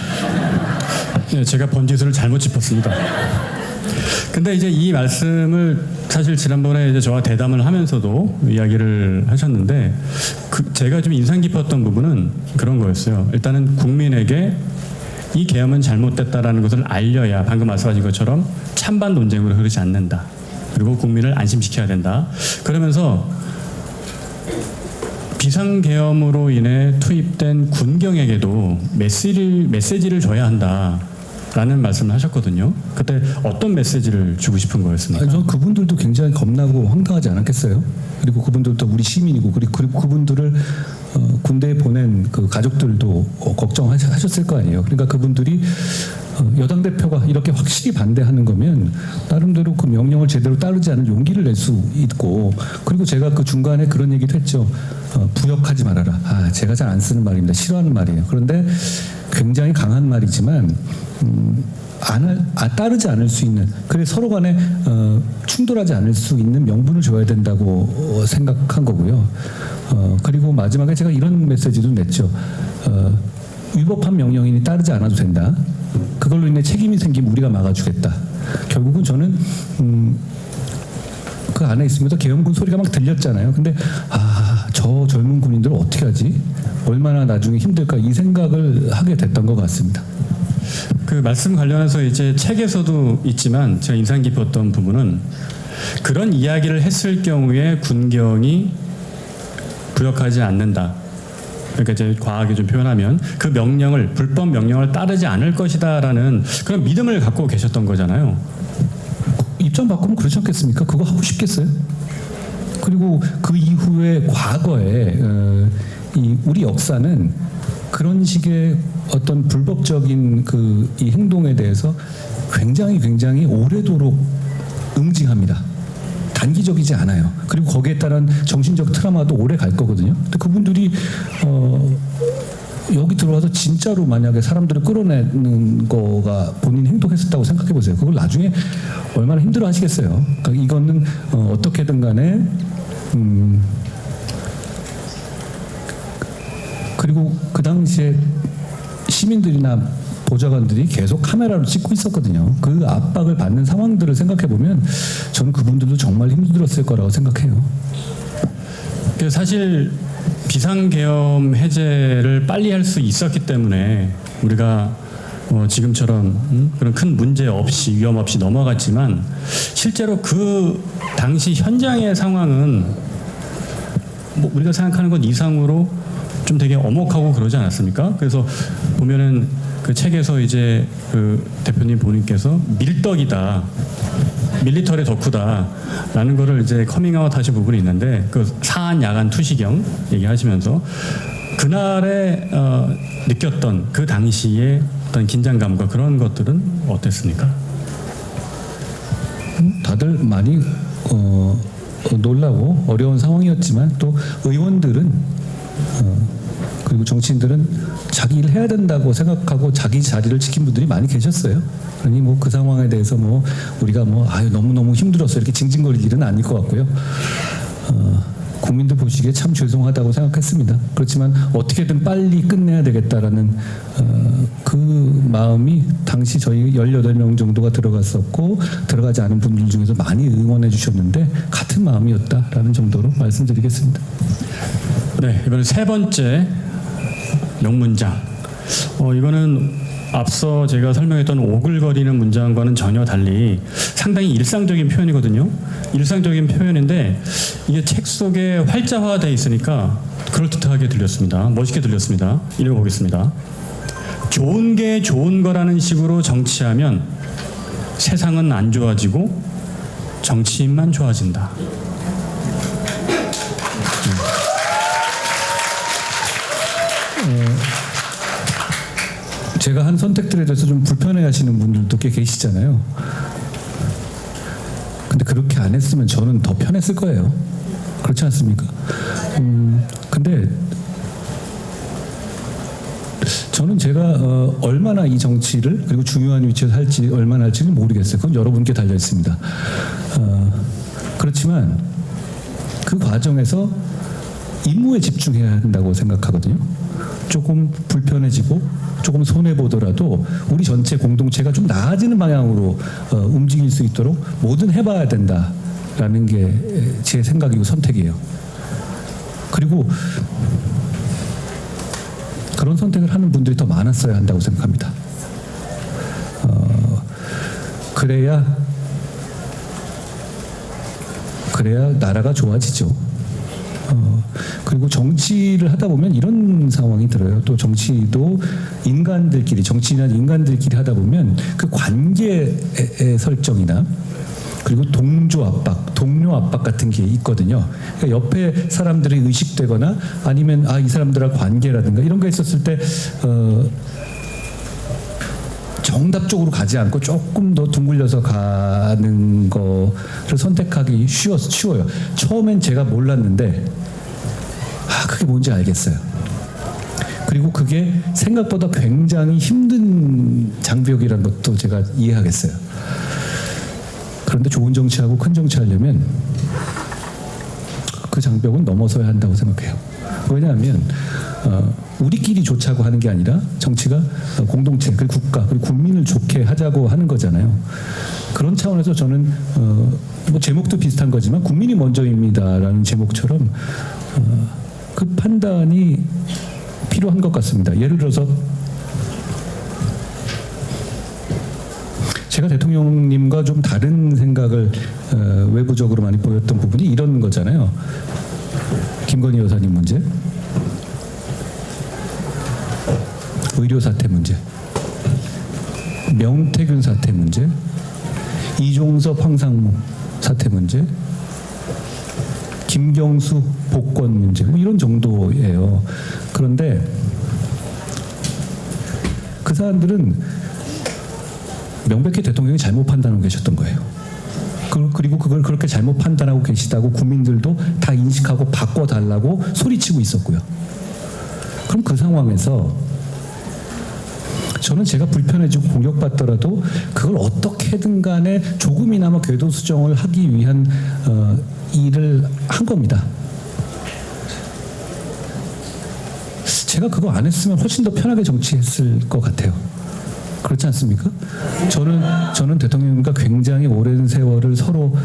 네, 제가 번지수를 잘못 짚었습니다. 근데 이제 이 말씀을 사실 지난번에 이제 저와 대담을 하면서도 이야기를 하셨는데 제가 좀 인상 깊었던 부분은 그런 거였어요. 일단은 국민에게 이 계엄은 잘못됐다라는 것을 알려야 방금 말씀하신 것처럼 찬반 논쟁으로 흐르지 않는다. 그리고 국민을 안심시켜야 된다. 그러면서 비상계엄으로 인해 투입된 군경에게도 메시지를 줘야 한다라는 말씀을 하셨거든요. 그때 어떤 메시지를 주고 싶은 거였습니까? 저는 그분들도 굉장히 겁나고 황당하지 않았겠어요? 그리고 그분들도 우리 시민이고 그리고 그분들을 군대에 보낸 그 가족들도 걱정하셨을 거 아니에요. 그러니까 그분들이 여당 대표가 이렇게 확실히 반대하는 거면 나름대로 그 명령을 제대로 따르지 않을 용기를 낼 수 있고, 그리고 제가 그 중간에 그런 얘기도 했죠. 부역하지 말아라. 제가 잘 안 쓰는 말입니다. 싫어하는 말이에요. 그런데 굉장히 강한 말이지만 따르지 않을 수 있는, 그래 서로 간에 충돌하지 않을 수 있는 명분을 줘야 된다고 생각한 거고요. 그리고 마지막에 제가 이런 메시지도 냈죠. 위법한 명령이니 따르지 않아도 된다. 그걸로 인해 책임이 생기면 우리가 막아주겠다. 결국은 저는 그 안에 있으면서 계엄군 소리가 막 들렸잖아요. 근데 저 젊은 군인들 어떻게 하지? 얼마나 나중에 힘들까 이 생각을 하게 됐던 것 같습니다. 그 말씀 관련해서 이제 책에서도 있지만 제가 인상 깊었던 부분은 그런 이야기를 했을 경우에 군경이 부역하지 않는다. 그러니까 이제 과하게 좀 표현하면 그 명령을, 불법 명령을 따르지 않을 것이다라는 그런 믿음을 갖고 계셨던 거잖아요. 입장 바꾸면 그렇지 않겠습니까? 그거 하고 싶겠어요? 그리고 그 이후에 과거에 우리 역사는 그런 식의 어떤 불법적인 이 행동에 대해서 굉장히 오래도록 응징합니다. 단기적이지 않아요. 그리고 거기에 따른 정신적 트라우마도 오래 갈 거거든요. 근데 그분들이 여기 들어와서 진짜로 만약에 사람들을 끌어내는 거가 본인 행동했었다고 생각해 보세요. 그걸 나중에 얼마나 힘들어 하시겠어요. 그러니까 이거는 어떻게든 간에 그리고 그 당시에 시민들이나 보좌관들이 계속 카메라로 찍고 있었거든요. 그 압박을 받는 상황들을 생각해 보면 저는 그분들도 정말 힘들었을 거라고 생각해요. 사실 비상계엄 해제를 빨리 할 수 있었기 때문에 우리가 지금처럼 그런 큰 문제 없이 위험 없이 넘어갔지만 실제로 그 당시 현장의 상황은 뭐 우리가 생각하는 것 이상으로 좀 되게 엄혹하고 그러지 않았습니까? 그래서 보면은 그 책에서 이제 그 대표님 본인께서 밀떡이다, 밀리터리 덕후다라는 거를 이제 커밍아웃 하신 부분이 있는데 그 사한 야간 투시경 얘기하시면서 그날에 느꼈던 그 당시의 어떤 긴장감과 그런 것들은 어땠습니까? 다들 많이 놀라고 어려운 상황이었지만 또 의원들은 그리고 정치인들은 자기 일 해야 된다고 생각하고 자기 자리를 지킨 분들이 많이 계셨어요. 그러니 뭐 그 상황에 대해서 뭐 우리가 뭐 너무너무 힘들었어 이렇게 징징거릴 일은 아닐 것 같고요. 국민들 보시기에 참 죄송하다고 생각했습니다. 그렇지만 어떻게든 빨리 끝내야 되겠다라는 그 마음이 당시 저희 18명 정도가 들어갔었고 들어가지 않은 분들 중에서 많이 응원해 주셨는데 같은 마음이었다라는 정도로 말씀드리겠습니다. 네, 이번에 세 번째 명문장. 이거는 앞서 제가 설명했던 오글거리는 문장과는 전혀 달리 상당히 일상적인 표현이거든요. 일상적인 표현인데 이게 책 속에 활자화되어 있으니까 그럴듯하게 들렸습니다. 멋있게 들렸습니다. 읽어보겠습니다. 좋은 게 좋은 거라는 식으로 정치하면 세상은 안 좋아지고 정치인만 좋아진다. 제가 한 선택들에 대해서 좀 불편해하시는 분들도 꽤 계시잖아요. 근데 그렇게 안 했으면 저는 더 편했을 거예요. 그렇지 않습니까? 근데 저는 제가 얼마나 이 정치를 그리고 중요한 위치에서 할지 얼마나 할지는 모르겠어요. 그건 여러분께 달려 있습니다. 그렇지만 그 과정에서 임무에 집중해야 한다고 생각하거든요. 조금 불편해지고 조금 손해 보더라도 우리 전체 공동체가 좀 나아지는 방향으로 움직일 수 있도록 뭐든 해봐야 된다라는 게 제 생각이고 선택이에요. 그리고 그런 선택을 하는 분들이 더 많았어야 한다고 생각합니다. 그래야 나라가 좋아지죠. 그리고 정치를 하다 보면 이런 상황이 들어요. 또 정치도 인간들끼리, 정치인이나 인간들끼리 하다 보면 그 관계의 설정이나 그리고 동조 압박, 동료 압박 같은 게 있거든요. 그러니까 옆에 사람들이 의식되거나 아니면 이 사람들과 관계라든가 이런 거 있었을 때 정답적으로 가지 않고 조금 더 둥글려서 가는 거를 선택하기 쉬워요. 처음엔 제가 몰랐는데 그게 뭔지 알겠어요. 그리고 그게 생각보다 굉장히 힘든 장벽이라는 것도 제가 이해하겠어요. 그런데 좋은 정치하고 큰 정치하려면 그 장벽은 넘어서야 한다고 생각해요. 왜냐하면 우리끼리 좋자고 하는 게 아니라 정치가 공동체, 그리고 국가, 그리고 국민을 좋게 하자고 하는 거잖아요. 그런 차원에서 저는 뭐 제목도 비슷한 거지만 국민이 먼저입니다라는 제목처럼 그 판단이 필요한 것 같습니다. 예를 들어서 제가 대통령님과 좀 다른 생각을 외부적으로 많이 보였던 부분이 이런 거잖아요. 김건희 여사님 문제, 의료 사태 문제, 명태균 사태 문제, 이종섭 황상무 사태 문제, 김경수 복권 문제, 뭐 이런 정도예요. 그런데 그 사람들은 명백히 대통령이 잘못 판단하고 계셨던 거예요. 그리고 그걸 그렇게 잘못 판단하고 계시다고 국민들도 다 인식하고 바꿔달라고 소리치고 있었고요. 그럼 그 상황에서 저는 제가 불편해지고 공격받더라도 그걸 어떻게든 간에 조금이나마 궤도 수정을 하기 위한 일을 한 겁니다. 제가 그거 안 했으면 훨씬 더 편하게 정치했을 것 같아요. 그렇지 않습니까? 저는 대통령님과 굉장히 오랜 세월을 서로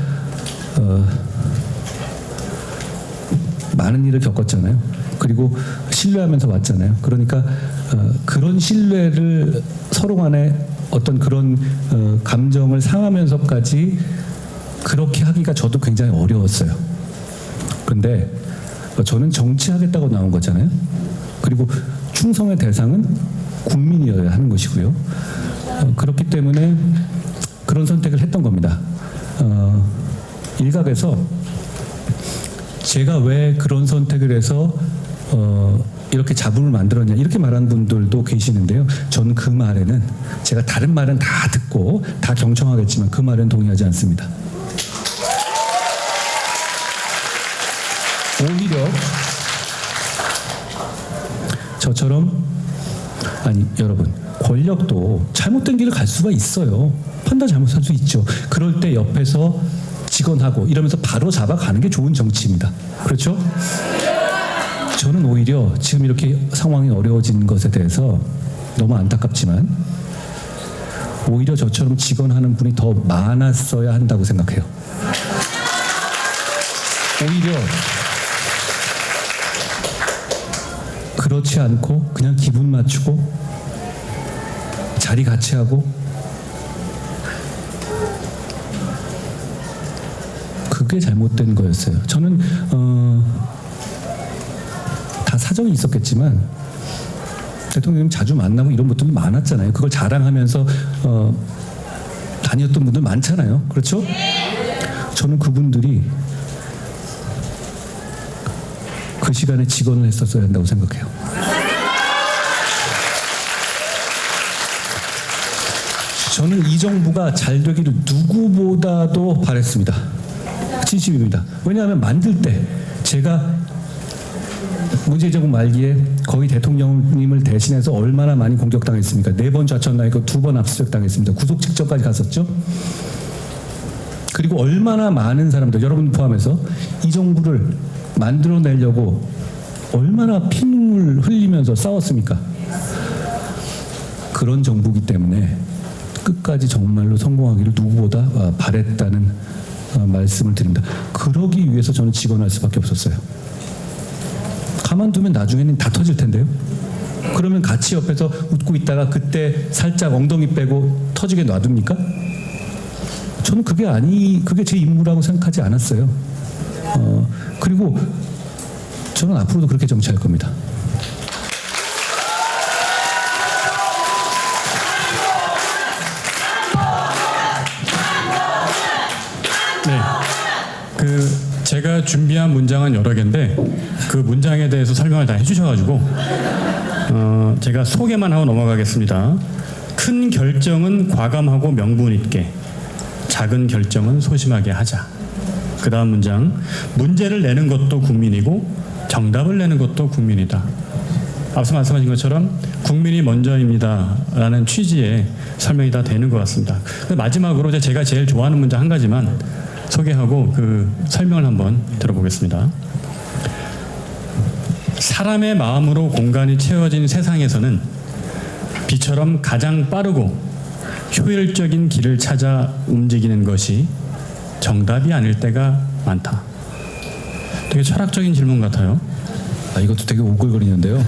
많은 일을 겪었잖아요. 그리고 신뢰하면서 왔잖아요. 그러니까 그런 신뢰를 서로 간에 어떤 그런 감정을 상하면서까지 그렇게 하기가 저도 굉장히 어려웠어요. 그런데 저는 정치하겠다고 나온 거잖아요. 그리고 충성의 대상은 국민이어야 하는 것이고요. 그렇기 때문에 그런 선택을 했던 겁니다. 일각에서 제가 왜 그런 선택을 해서 이렇게 잡음을 만들었냐 이렇게 말하는 분들도 계시는데요. 저는 그 말에는 제가 다른 말은 다 듣고 다 경청하겠지만 그 말은 동의하지 않습니다. 오히려 저처럼 여러분 권력도 잘못된 길을 갈 수가 있어요. 판단 잘못할 수 있죠. 그럴 때 옆에서 직언하고 이러면서 바로 잡아가는 게 좋은 정치입니다. 그렇죠? 저는 오히려 지금 이렇게 상황이 어려워진 것에 대해서 너무 안타깝지만 오히려 저처럼 직언하는 분이 더 많았어야 한다고 생각해요. 오히려 그렇지 않고 그냥 기분 맞추고 자리 같이 하고 그게 잘못된 거였어요. 저는 다 사정이 있었겠지만 대통령님 자주 만나고 이런 분들이 많았잖아요. 그걸 자랑하면서 다녔던 분들 많잖아요. 그렇죠? 저는 그분들이 그 시간에 직언을 했었어야 한다고 생각해요. 저는 이 정부가 잘 되기를 누구보다도 바랬습니다. 진심입니다. 왜냐하면 만들 때 제가 문재인 정부 말기에 거의 대통령님을 대신해서 얼마나 많이 공격당했습니까? 4번 좌천당했고 2번 압수수색당했습니다. 구속 직전까지 갔었죠. 그리고 얼마나 많은 사람들, 여러분 포함해서 이 정부를 만들어내려고 얼마나 피눈물 흘리면서 싸웠습니까? 그런 정부이기 때문에 끝까지 정말로 성공하기를 누구보다 바랬다는 말씀을 드립니다. 그러기 위해서 저는 직원할 수밖에 없었어요. 가만두면 나중에는 다 터질 텐데요. 그러면 같이 옆에서 웃고 있다가 그때 살짝 엉덩이 빼고 터지게 놔둡니까? 저는 그게 제 임무라고 생각하지 않았어요. 그리고 저는 앞으로도 그렇게 정치할 겁니다. 네. 제가 준비한 문장은 여러 개인데 그 문장에 대해서 설명을 다 해주셔가지고 제가 소개만 하고 넘어가겠습니다. 큰 결정은 과감하고 명분 있게, 작은 결정은 소심하게 하자. 그 다음 문장, 문제를 내는 것도 국민이고 정답을 내는 것도 국민이다. 앞서 말씀하신 것처럼 국민이 먼저입니다 라는 취지의 설명이 다 되는 것 같습니다. 마지막으로 제가 제일 좋아하는 문장 한 가지만 소개하고 그 설명을 한번 들어보겠습니다. 사람의 마음으로 공간이 채워진 세상에서는 비처럼 가장 빠르고 효율적인 길을 찾아 움직이는 것이 정답이 아닐 때가 많다. 되게 철학적인 질문 같아요. 이것도 되게 오글거리는데요.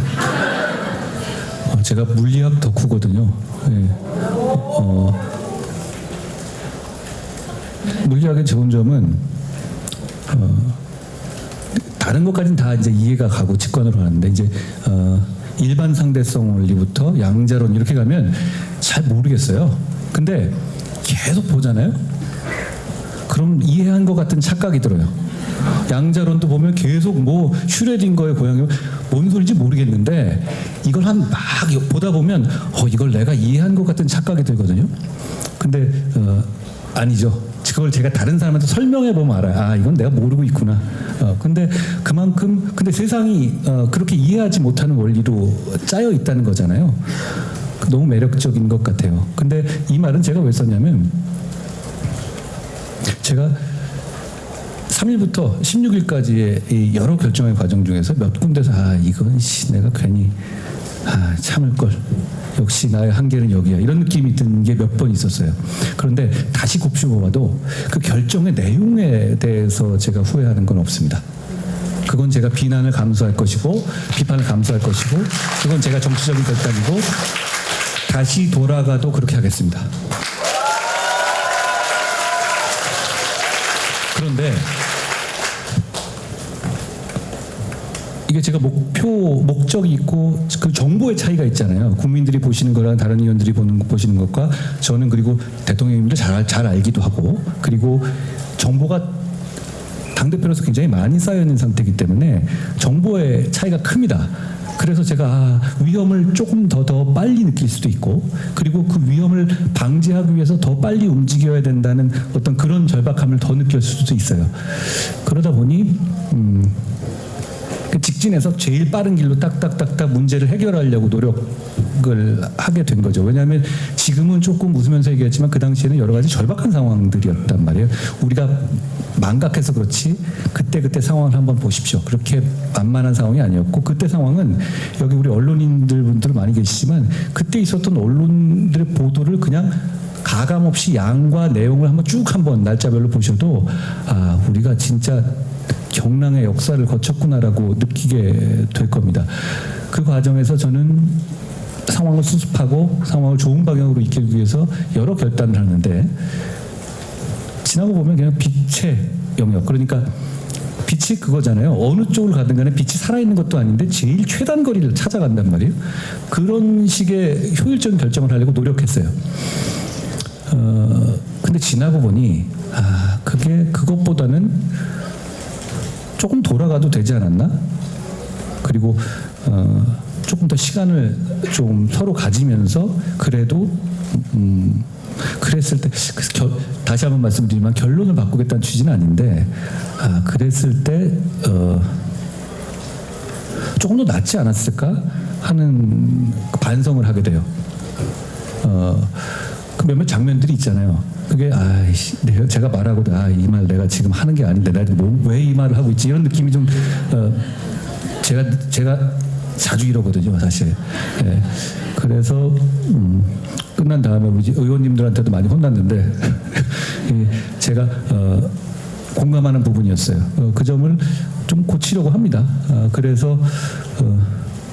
제가 물리학 덕후거든요. 네. 물리학의 좋은 점은 다른 것까지는 다 이제 이해가 가고 직관으로 하는데 이제 일반 상대성 원리부터 양자론 이렇게 가면 잘 모르겠어요. 근데 계속 보잖아요. 그럼 이해한 것 같은 착각이 들어요. 양자론도 보면 계속 뭐 슈레딩거의 고양이 뭔 소리인지 모르겠는데 이걸 막 보다 보면 이걸 내가 이해한 것 같은 착각이 들거든요. 근데 아니죠. 그걸 제가 다른 사람한테 설명해 보면 알아요. 이건 내가 모르고 있구나. 근데 세상이 그렇게 이해하지 못하는 원리로 짜여 있다는 거잖아요. 너무 매력적인 것 같아요. 근데 이 말은 제가 왜 썼냐면 제가 3일부터 16일까지의 여러 결정의 과정 중에서 몇 군데서 이건 내가 괜히 참을 걸. 역시 나의 한계는 여기야. 이런 느낌이 든 게 몇 번 있었어요. 그런데 다시 곱씹어봐도 그 결정의 내용에 대해서 제가 후회하는 건 없습니다. 그건 제가 비난을 감수할 것이고 비판을 감수할 것이고 그건 제가 정치적인 결단이고 다시 돌아가도 그렇게 하겠습니다. 그런데 이게 제가 목적이 있고 그 정보의 차이가 있잖아요. 국민들이 보시는 거랑 다른 의원들이 보시는 것과 저는 그리고 대통령님도 잘 알기도 하고 그리고 정보가 당대표로서 굉장히 많이 쌓여있는 상태이기 때문에 정보의 차이가 큽니다. 그래서 제가 위험을 조금 더 빨리 느낄 수도 있고 그리고 그 위험을 방지하기 위해서 더 빨리 움직여야 된다는 어떤 그런 절박함을 더 느낄 수도 있어요. 그러다 보니 직진해서 제일 빠른 길로 딱딱딱딱 문제를 해결하려고 노력을 하게 된 거죠. 왜냐하면 지금은 조금 웃으면서 얘기했지만 그 당시에는 여러 가지 절박한 상황들이었단 말이에요. 우리가 망각해서 그렇지 그때 상황을 한번 보십시오. 그렇게 만만한 상황이 아니었고 그때 상황은 여기 우리 언론인들 많이 계시지만 그때 있었던 언론들의 보도를 그냥 가감 없이 양과 내용을 한번 날짜별로 보셔도 우리가 진짜 경랑의 역사를 거쳤구나라고 느끼게 될 겁니다. 그 과정에서 저는 상황을 수습하고 상황을 좋은 방향으로 이끌기 위해서 여러 결단을 하는데 지나고 보면 그냥 빛의 영역 그러니까 빛이 그거잖아요. 어느 쪽을 가든 간에 빛이 살아있는 것도 아닌데 제일 최단 거리를 찾아간단 말이에요. 그런 식의 효율적인 결정을 하려고 노력했어요. 근데 지나고 보니 그것보다는 조금 돌아가도 되지 않았나? 그리고 조금 더 시간을 좀 서로 가지면서 그래도 그랬을 때 다시 한번 말씀드리면 결론을 바꾸겠다는 취지는 아닌데 그랬을 때 조금 더 낫지 않았을까 하는 반성을 하게 돼요. 그 몇몇 장면들이 있잖아요. 그게 제가 말하고도 이 말 내가 지금 하는 게 아닌데 내가 왜 이 말을 하고 있지 이런 느낌이 좀 제가 자주 이러거든요, 사실. 예. 그래서 끝난 다음에 의원님들한테도 많이 혼났는데 제가 공감하는 부분이었어요. 그 점을 좀 고치려고 합니다. 그래서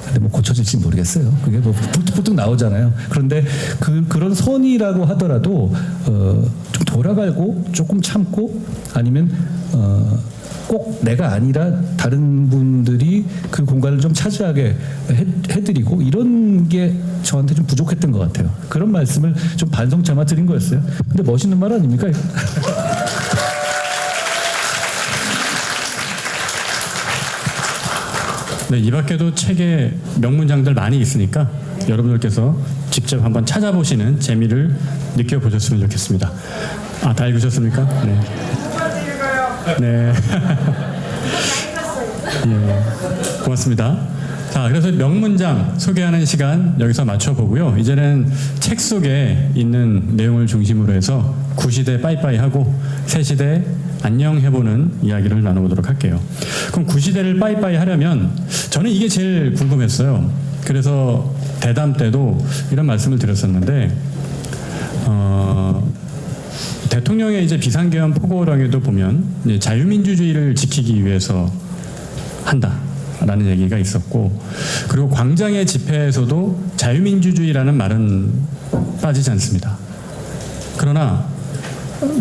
근데 뭐 고쳐질지 모르겠어요. 그게 뭐 부뚝부뚝 나오잖아요. 그런데 그런 선이라고 하더라도 좀 돌아가고 조금 참고 아니면 꼭 내가 아니라 다른 분들이 그 공간을 좀 차지하게 해드리고 이런 게 저한테 좀 부족했던 것 같아요. 그런 말씀을 좀 반성 삼아 드린 거였어요. 근데 멋있는 말 아닙니까? 네, 이 밖에도 책에 명문장들 많이 있으니까 여러분들께서 직접 한번 찾아보시는 재미를 느껴보셨으면 좋겠습니다. 다 읽으셨습니까? 네. 네. 예, 고맙습니다. 자, 그래서 명문장 소개하는 시간 여기서 마쳐보고요. 이제는 책 속에 있는 내용을 중심으로 해서 구시대 빠이빠이하고 새시대 안녕해보는 이야기를 나눠보도록 할게요. 그럼 구시대를 빠이빠이 하려면 저는 이게 제일 궁금했어요. 그래서 대담 때도 이런 말씀을 드렸었는데 대통령의 이제 비상계엄 포고령에도 보면 이제 자유민주주의를 지키기 위해서 한다라는 얘기가 있었고, 그리고 광장의 집회에서도 자유민주주의라는 말은 빠지지 않습니다. 그러나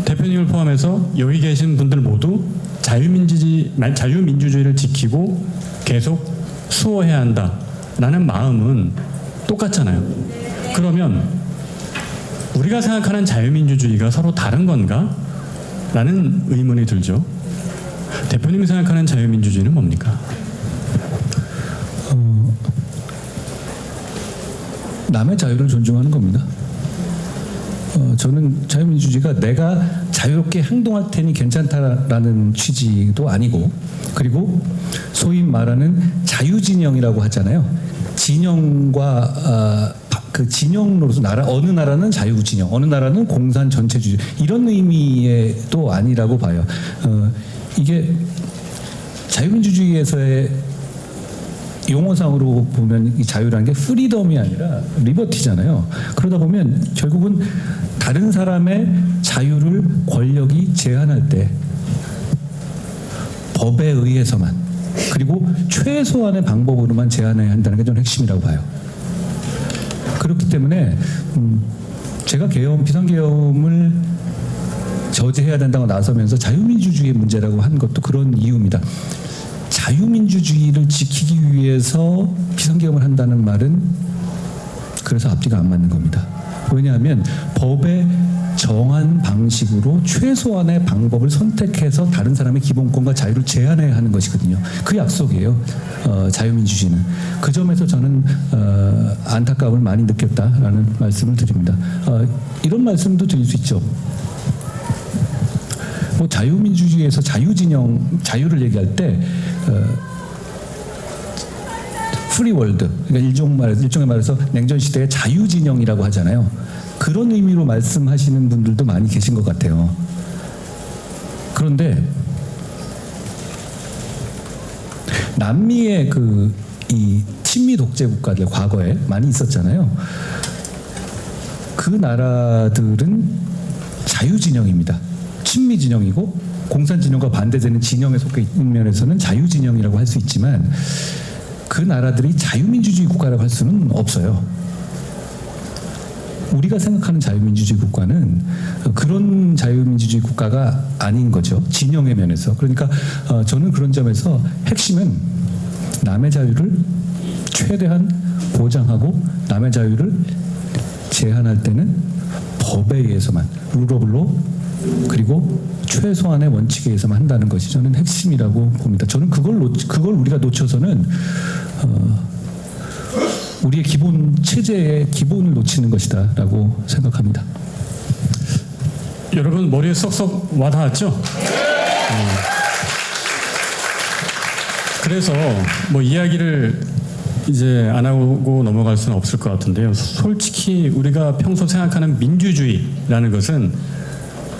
대표님을 포함해서 여기 계신 분들 모두 자유민주주의를 지키고 계속 수호해야 한다라는 마음은 똑같잖아요. 그러면 우리가 생각하는 자유민주주의가 서로 다른 건가? 라는 의문이 들죠. 대표님이 생각하는 자유민주주의는 뭡니까? 남의 자유를 존중하는 겁니다. 저는 자유민주주의가 내가 자유롭게 행동할 테니 괜찮다라는 취지도 아니고, 그리고 소위 말하는 자유진영이라고 하잖아요. 진영과 그 진영으로서 어느 나라는 자유진영, 어느 나라는 공산 전체주의 이런 의미도 아니라고 봐요. 이게 자유민주주의에서의 용어상으로 보면 이 자유라는 게 프리덤이 아니라 리버티잖아요. 그러다 보면 결국은 다른 사람의 자유를 권력이 제한할 때 법에 의해서만, 그리고 최소한의 방법으로만 제한해야 한다는 게 저는 핵심이라고 봐요. 그렇기 때문에 제가 비상계엄을 저지해야 된다고 나서면서 자유민주주의의 문제라고 한 것도 그런 이유입니다. 자유민주주의를 지키기 위해서 비상계엄을 한다는 말은 그래서 앞뒤가 안 맞는 겁니다. 왜냐하면 법에 정한 방식으로 최소한의 방법을 선택해서 다른 사람의 기본권과 자유를 제한해야 하는 것이거든요. 그 약속이에요. 자유민주주의는. 그 점에서 저는 안타까움을 많이 느꼈다라는 말씀을 드립니다. 이런 말씀도 드릴 수 있죠. 뭐 자유민주주의에서 자유를 얘기할 때 프리월드, 그러니까 일종의 말해서 냉전 시대의 자유진영이라고 하잖아요. 그런 의미로 말씀하시는 분들도 많이 계신 것 같아요. 그런데 남미의 이 친미 독재 국가들 과거에 많이 있었잖아요. 그 나라들은 자유진영입니다. 친미 진영이고 공산 진영과 반대되는 진영에 속해 있는 면에서는 자유진영이라고 할 수 있지만 그 나라들이 자유민주주의 국가라고 할 수는 없어요. 우리가 생각하는 자유민주주의 국가는 그런 자유민주주의 국가가 아닌 거죠. 진영의 면에서. 그러니까 저는 그런 점에서 핵심은 남의 자유를 최대한 보장하고 남의 자유를 제한할 때는 법에 의해서만, 룰 오브 로, 그리고 최소한의 원칙에 의해서만 한다는 것이 저는 핵심이라고 봅니다. 저는 그걸 우리가 놓쳐서는 우리의 기본 체제의 기본을 놓치는 것이다라고 생각합니다. 여러분 머리에 쏙쏙 와닿았죠? 그래서 뭐 이야기를 이제 안 하고 넘어갈 수는 없을 것 같은데요. 솔직히 우리가 평소 생각하는 민주주의라는 것은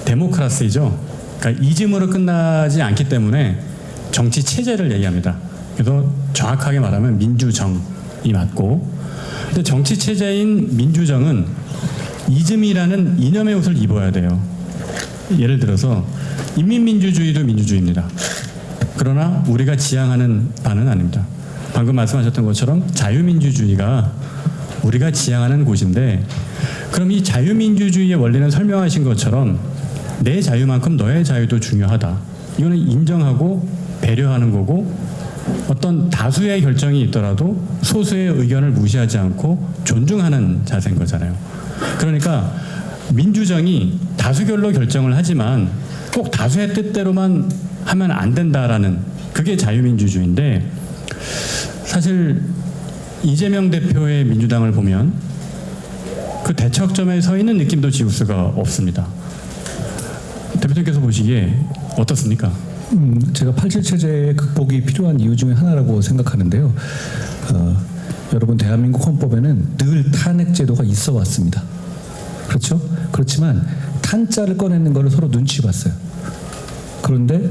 데모크라시죠. 그러니까 이즘으로 끝나지 않기 때문에 정치 체제를 얘기합니다. 그래서 정확하게 말하면 민주정이 맞고, 근데 정치 체제인 민주정은 이즘이라는 이념의 옷을 입어야 돼요. 예를 들어서 인민민주주의도 민주주의입니다. 그러나 우리가 지향하는 바는 아닙니다. 방금 말씀하셨던 것처럼 자유민주주의가 우리가 지향하는 곳인데, 그럼 이 자유민주주의의 원리는 설명하신 것처럼 내 자유만큼 너의 자유도 중요하다. 이거는 인정하고 배려하는 거고, 어떤 다수의 결정이 있더라도 소수의 의견을 무시하지 않고 존중하는 자세인 거잖아요. 그러니까 민주정이 다수결로 결정을 하지만 꼭 다수의 뜻대로만 하면 안 된다라는, 그게 자유민주주의인데, 사실 이재명 대표의 민주당을 보면 그 대척점에 서 있는 느낌도 지울 수가 없습니다. 대표님께서 보시기에 어떻습니까? 제가 87 체제의 극복이 필요한 이유 중에 하나라고 생각하는데요. 여러분, 대한민국 헌법에는 늘 탄핵 제도가 있어 왔습니다. 그렇죠? 그렇지만 탄자를 꺼내는 거를 서로 눈치 봤어요. 그런데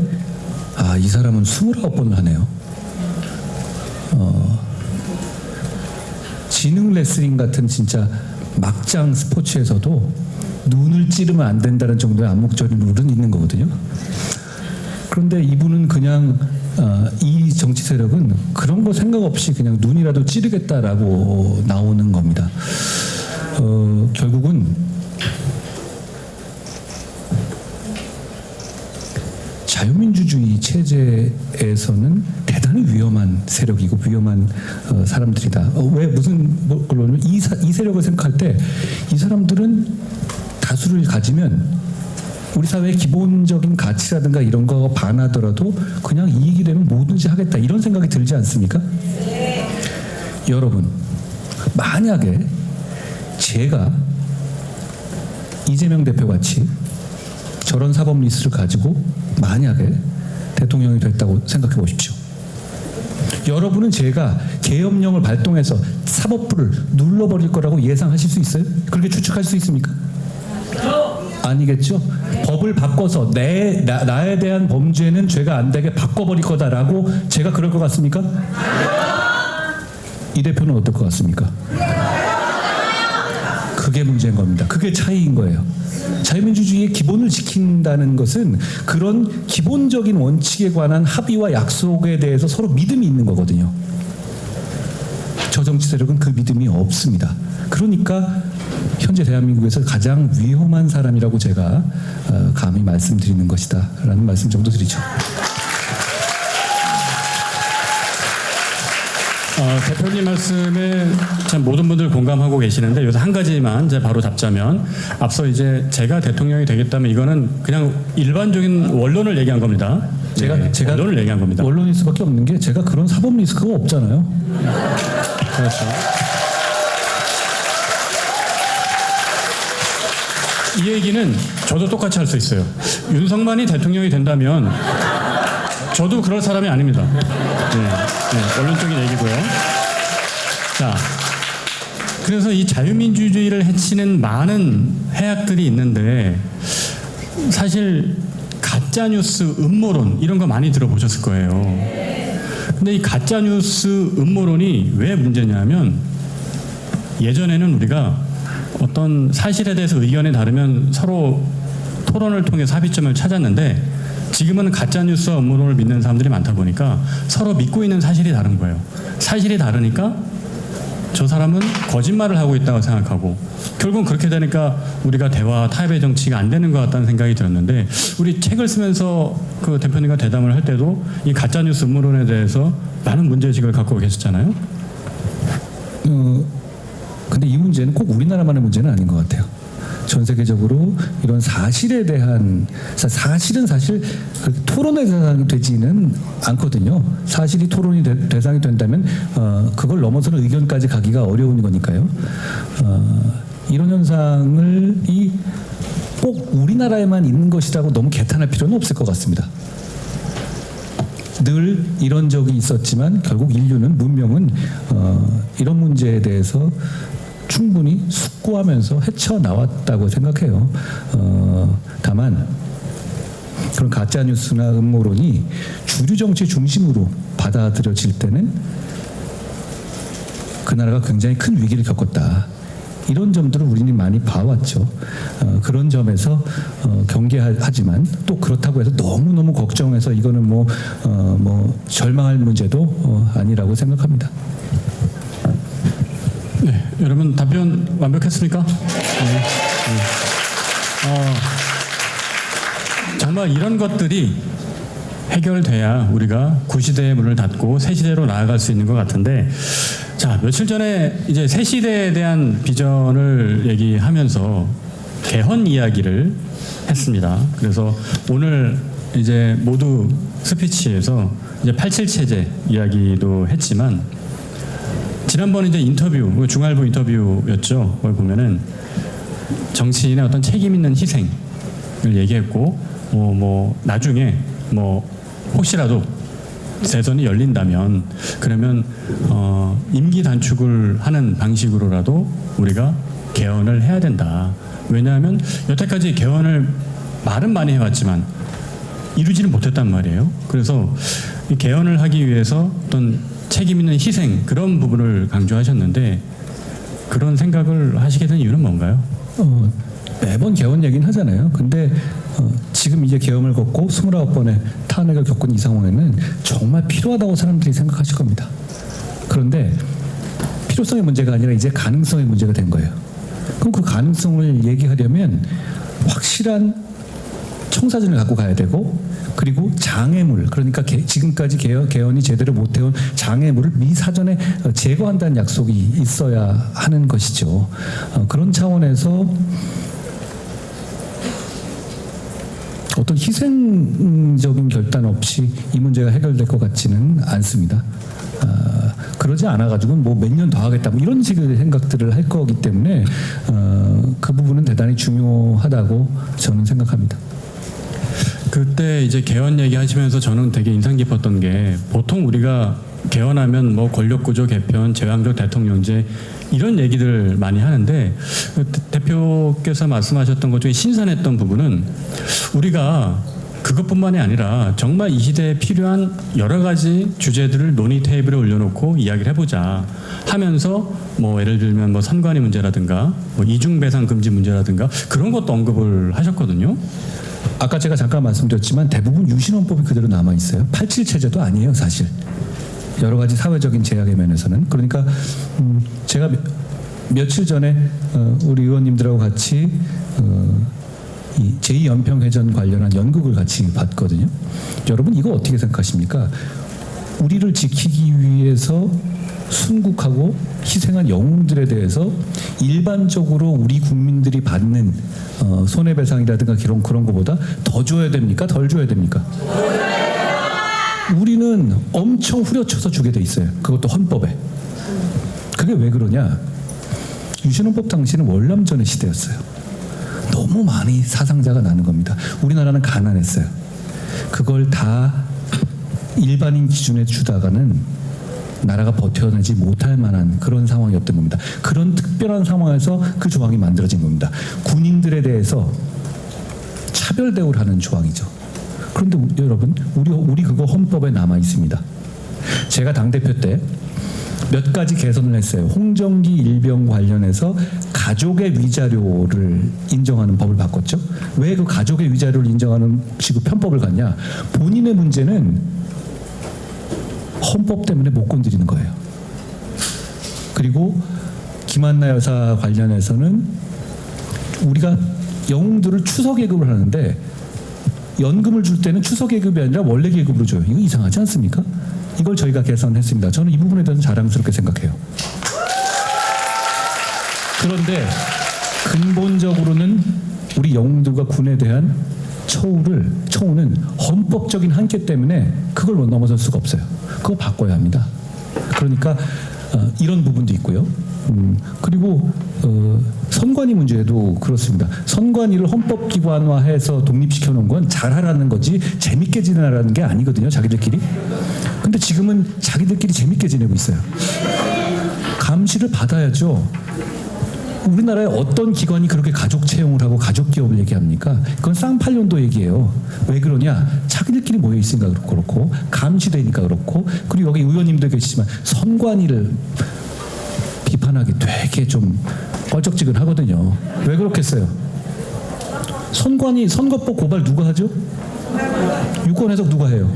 이 사람은 29번을 하네요. 지능 레슬링 같은 진짜 막장 스포츠에서도 눈을 찌르면 안 된다는 정도의 암묵적인 룰은 있는 거거든요. 그런데 이분은 그냥 이 정치 세력은 그런 거 생각 없이 그냥 눈이라도 찌르겠다라고 나오는 겁니다. 결국은 자유민주주의 체제에서는 대단히 위험한 세력이고 위험한 사람들이다. 왜 무슨 걸로는 이 세력을 생각할 때 이 사람들은 다수를 가지면 우리 사회의 기본적인 가치라든가 이런 거 반하더라도 그냥 이익이 되면 뭐든지 하겠다, 이런 생각이 들지 않습니까? 네. 여러분, 만약에 제가 이재명 대표 같이 저런 사법 리스트를 가지고 만약에 대통령이 됐다고 생각해 보십시오. 여러분은 제가 계엄령을 발동해서 사법부를 눌러버릴 거라고 예상하실 수 있어요? 그렇게 추측할 수 있습니까? 아니겠죠? 법을 바꿔서 나에 대한 범죄는 죄가 안 되게 바꿔버릴 거다라고 제가 그럴 것 같습니까? 이 대표는 어떨 것 같습니까? 그게 문제인 겁니다. 그게 차이인 거예요. 자유민주주의의 기본을 지킨다는 것은 그런 기본적인 원칙에 관한 합의와 약속에 대해서 서로 믿음이 있는 거거든요. 저 정치 세력은 그 믿음이 없습니다. 그러니까 현재 대한민국에서 가장 위험한 사람이라고 제가 감히 말씀드리는 것이다 라는 말씀 정도 드리죠. 대표님 말씀에 참 모든 분들 공감하고 계시는데, 여기서 한 가지만 이제 바로 잡자면, 앞서 이제 제가 대통령이 되겠다면 이거는 그냥 일반적인 원론을 얘기한 겁니다. 제가 원론을 얘기한 겁니다. 원론일 수밖에 없는 게 제가 그런 사법 리스크가 없잖아요. 그렇죠. 이 얘기는 저도 똑같이 할 수 있어요. 윤석만이 대통령이 된다면 저도 그럴 사람이 아닙니다. 네, 원론적인 얘기고요. 자, 그래서 이 자유민주주의를 해치는 많은 해악들이 있는데, 사실 가짜뉴스, 음모론 이런 거 많이 들어보셨을 거예요. 근데 이 가짜뉴스, 음모론이 왜 문제냐면, 예전에는 우리가 어떤 사실에 대해서 의견이 다르면 서로 토론을 통해서 합의점을 찾았는데, 지금은 가짜뉴스와 음모론을 믿는 사람들이 많다 보니까 서로 믿고 있는 사실이 다른 거예요. 사실이 다르니까 저 사람은 거짓말을 하고 있다고 생각하고, 결국은 그렇게 되니까 우리가 대화, 타협의 정치가 안 되는 것 같다는 생각이 들었는데, 우리 책을 쓰면서 그 대표님과 대담을 할 때도 이 가짜뉴스 음모론에 대해서 많은 문제의식을 갖고 계셨잖아요. 근데 이 문제는 꼭 우리나라만의 문제는 아닌 것 같아요. 전 세계적으로 이런 사실에 대한 사실은 사실 그렇게 토론의 대상이 되지는 않거든요. 사실이 토론이 대상이 된다면 그걸 넘어서는 의견까지 가기가 어려운 거니까요. 이런 현상을 꼭 우리나라에만 있는 것이라고 너무 개탄할 필요는 없을 것 같습니다. 늘 이런 적이 있었지만 결국 인류는 문명은 이런 문제에 대해서 충분히 숙고하면서 헤쳐나왔다고 생각해요. 다만 그런 가짜뉴스나 음모론이 주류 정치 중심으로 받아들여질 때는 그 나라가 굉장히 큰 위기를 겪었다. 이런 점들을 우리는 많이 봐왔죠. 그런 점에서 경계하지만 또 그렇다고 해서 너무너무 걱정해서 이거는 뭐 절망할 문제도 아니라고 생각합니다. 네, 여러분 답변 완벽했습니까? 네. 정말 이런 것들이 해결돼야 우리가 구시대의 문을 닫고 새 시대로 나아갈 수 있는 것 같은데, 자, 며칠 전에 이제 새 시대에 대한 비전을 얘기하면서 개헌 이야기를 했습니다. 그래서 오늘 이제 모두 스피치에서 이제 87 체제 이야기도 했지만, 지난번 이제 인터뷰, 중앙일보 인터뷰였죠. 그걸 보면은 정치인의 어떤 책임 있는 희생을 얘기했고, 나중에 혹시라도 대선이 열린다면 그러면 임기 단축을 하는 방식으로라도 우리가 개헌을 해야 된다. 왜냐하면 여태까지 개헌을 말은 많이 해왔지만 이루지는 못했단 말이에요. 그래서 이 개헌을 하기 위해서 어떤 책임 있는 희생, 그런 부분을 강조하셨는데, 그런 생각을 하시게 된 이유는 뭔가요? 매번 개헌 얘기는 하잖아요. 근데 지금 이제 계엄을 겪고 29번의 탄핵을 겪은 이 상황에는 정말 필요하다고 사람들이 생각하실 겁니다. 그런데 필요성의 문제가 아니라 이제 가능성의 문제가 된 거예요. 그럼 그 가능성을 얘기하려면 확실한 청사진을 갖고 가야 되고, 그리고 장애물, 그러니까 지금까지 개헌이 제대로 못해온 장애물을 미사전에 제거한다는 약속이 있어야 하는 것이죠. 그런 차원에서 어떤 희생적인 결단 없이 이 문제가 해결될 것 같지는 않습니다. 그러지 않아가지고 몇 년 더 하겠다 이런 식의 생각들을 할 거기 때문에 그 부분은 대단히 중요하다고 저는 생각합니다. 그때 이제 개헌 얘기하시면서 저는 되게 인상 깊었던 게, 보통 우리가 개헌하면 권력구조 개편, 제왕적 대통령제 이런 얘기들 많이 하는데, 대표께서 말씀하셨던 것 중에 신선했던 부분은 우리가 그것뿐만이 아니라 정말 이 시대에 필요한 여러 가지 주제들을 논의 테이블에 올려놓고 이야기를 해보자 하면서 예를 들면 선관위 문제라든가 이중배상 금지 문제라든가 그런 것도 언급을 하셨거든요. 아까 제가 잠깐 말씀드렸지만 대부분 유신헌법이 그대로 남아 있어요. 87 체제도 아니에요, 사실. 여러 가지 사회적인 제약의 면에서는. 그러니까 제가 며칠 전에 우리 의원님들하고 같이 이 제2연평해전 관련한 연극을 같이 봤거든요. 여러분 이거 어떻게 생각하십니까? 우리를 지키기 위해서 순국하고 희생한 영웅들에 대해서 일반적으로 우리 국민들이 받는 손해배상이라든가 그런 거보다 더 줘야 됩니까? 덜 줘야 됩니까? 우리는 엄청 후려쳐서 주게 돼 있어요. 그것도 헌법에. 그게 왜 그러냐? 유신헌법 당시는 월남전의 시대였어요. 너무 많이 사상자가 나는 겁니다. 우리나라는 가난했어요. 그걸 다 일반인 기준에 주다가는 나라가 버텨내지 못할 만한 그런 상황이었던 겁니다. 그런 특별한 상황에서 그 조항이 만들어진 겁니다. 군인들에 대해서 차별 대우를 하는 조항이죠. 그런데 여러분, 우리 그거 헌법에 남아 있습니다. 제가 당대표 때 몇 가지 개선을 했어요. 홍정기 일병 관련해서 가족의 위자료를 인정하는 법을 바꿨죠. 왜 그 가족의 위자료를 인정하는 식으로 편법을 갔냐? 본인의 문제는 헌법 때문에 못 건드리는 거예요. 그리고 김한나 여사 관련해서는 우리가 영웅들을 추서계급을 하는데 연금을 줄 때는 추서계급이 아니라 원래 계급으로 줘요. 이거 이상하지 않습니까? 이걸 저희가 개선했습니다. 저는 이 부분에 대해서 자랑스럽게 생각해요. 그런데 근본적으로는 우리 영웅들과 군에 대한 처우는 헌법적인 한계 때문에 그걸 넘어설 수가 없어요. 그거 바꿔야 합니다. 그러니까 이런 부분도 있고요. 그리고 선관위 문제도 그렇습니다. 선관위를 헌법 기관화해서 독립시켜 놓은 건 잘하라는 거지 재밌게 지내라는 게 아니거든요. 자기들끼리. 근데 지금은 자기들끼리 재밌게 지내고 있어요. 감시를 받아야죠. 우리나라의 어떤 기관이 그렇게 가족 채용을 하고 가족 기업을 얘기합니까? 그건 쌍팔년도 얘기예요. 왜 그러냐? 자기들끼리 모여 있으니까 그렇고 감시되니까 그렇고, 그리고 여기 의원님도 계시지만 선관위를 비판하기 되게 좀 껄쩍지근하거든요. 왜 그렇겠어요? 선관위 선거법 고발 누가 하죠? 유권 해석 누가 해요?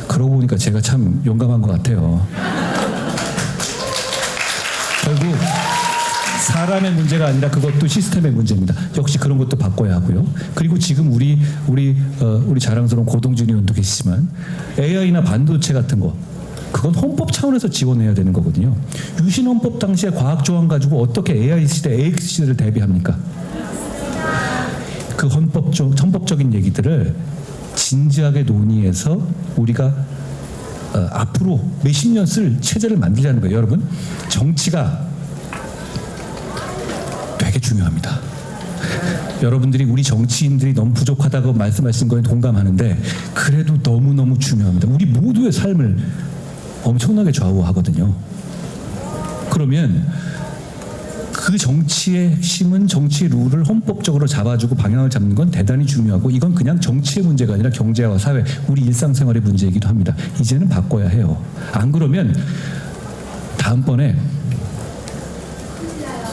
그러고 보니까 제가 참 용감한 것 같아요. 결국 사람의 문제가 아니라 그것도 시스템의 문제입니다. 역시 그런 것도 바꿔야 하고요. 그리고 지금 우리 자랑스러운 고동준 의원도 계시지만 AI나 반도체 같은 거, 그건 헌법 차원에서 지원해야 되는 거거든요. 유신 헌법 당시에 과학 조항 가지고 어떻게 AI 시대, AX 시대를 대비합니까? 그 헌법적인 얘기들을 진지하게 논의해서 우리가 앞으로 몇십 년 쓸 체제를 만들자는 거예요. 여러분, 정치가 되게 중요합니다. 여러분들이 우리 정치인들이 너무 부족하다고 말씀하신 거에 동감하는데 그래도 너무너무 중요합니다. 우리 모두의 삶을 엄청나게 좌우하거든요. 그러면 그 정치의 핵심은 정치의 룰을 헌법적으로 잡아주고 방향을 잡는 건 대단히 중요하고, 이건 그냥 정치의 문제가 아니라 경제와 사회, 우리 일상생활의 문제이기도 합니다. 이제는 바꿔야 해요. 안 그러면 다음번에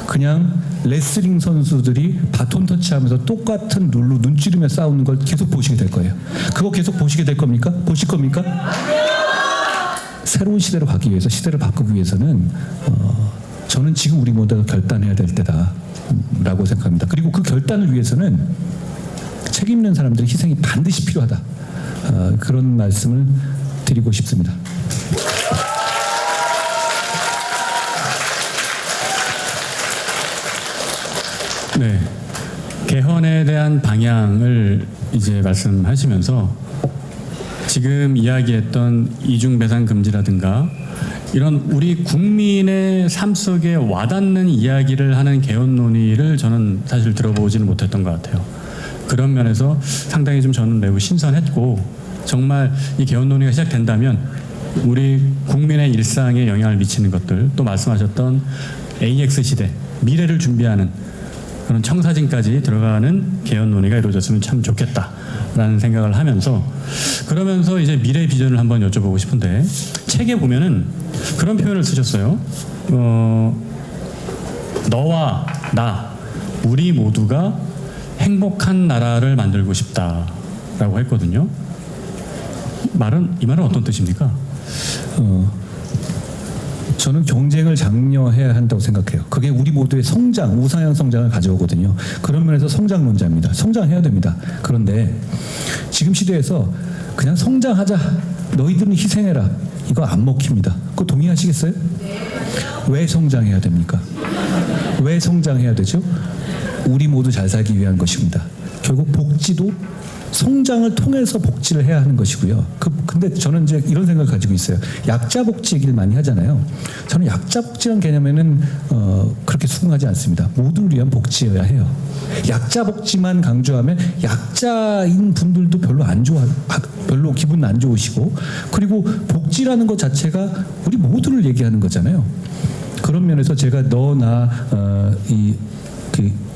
그냥 레슬링 선수들이 바톤 터치하면서 똑같은 룰로 눈찌르며 싸우는 걸 계속 보시게 될 거예요. 그거 계속 보시게 될 겁니까? 보실 겁니까? 새로운 시대로 가기 위해서, 시대를 바꾸기 위해서는 저는 지금 우리 모두가 결단해야 될 때다라고 생각합니다. 그리고 그 결단을 위해서는 책임 있는 사람들의 희생이 반드시 필요하다. 그런 말씀을 드리고 싶습니다. 네, 개헌에 대한 방향을 이제 말씀하시면서 지금 이야기했던 이중배상 금지라든가 이런 우리 국민의 삶 속에 와닿는 이야기를 하는 개헌 논의를 저는 사실 들어보지는 못했던 것 같아요. 그런 면에서 상당히 좀 저는 매우 신선했고, 정말 이 개헌 논의가 시작된다면 우리 국민의 일상에 영향을 미치는 것들, 또 말씀하셨던 AX 시대, 미래를 준비하는 그런 청사진까지 들어가는 개헌 논의가 이루어졌으면 참 좋겠다라는 생각을 하면서, 그러면서 이제 미래 비전을 한번 여쭤보고 싶은데, 책에 보면은 그런 표현을 쓰셨어요. 너와 나, 우리 모두가 행복한 나라를 만들고 싶다라고 했거든요. 이 말은 어떤 뜻입니까? 저는 경쟁을 장려해야 한다고 생각해요. 그게 우리 모두의 성장, 우상향 성장을 가져오거든요. 그런 면에서 성장론자입니다. 성장해야 됩니다. 그런데 지금 시대에서 그냥 성장하자, 너희들은 희생해라, 이거 안 먹힙니다. 그거 동의하시겠어요? 왜 성장해야 됩니까? 왜 성장해야 되죠? 우리 모두 잘 살기 위한 것입니다. 결국 복지도 성장을 통해서 복지를 해야 하는 것이고요. 근데 저는 이제 이런 생각을 가지고 있어요. 약자 복지 얘기를 많이 하잖아요. 저는 약자 복지라는 개념에는 그렇게 수긍하지 않습니다. 모두를 위한 복지여야 해요. 약자 복지만 강조하면 약자인 분들도 별로 기분 안 좋으시고, 그리고 복지라는 것 자체가 우리 모두를 얘기하는 거잖아요. 그런 면에서 제가 너, 나,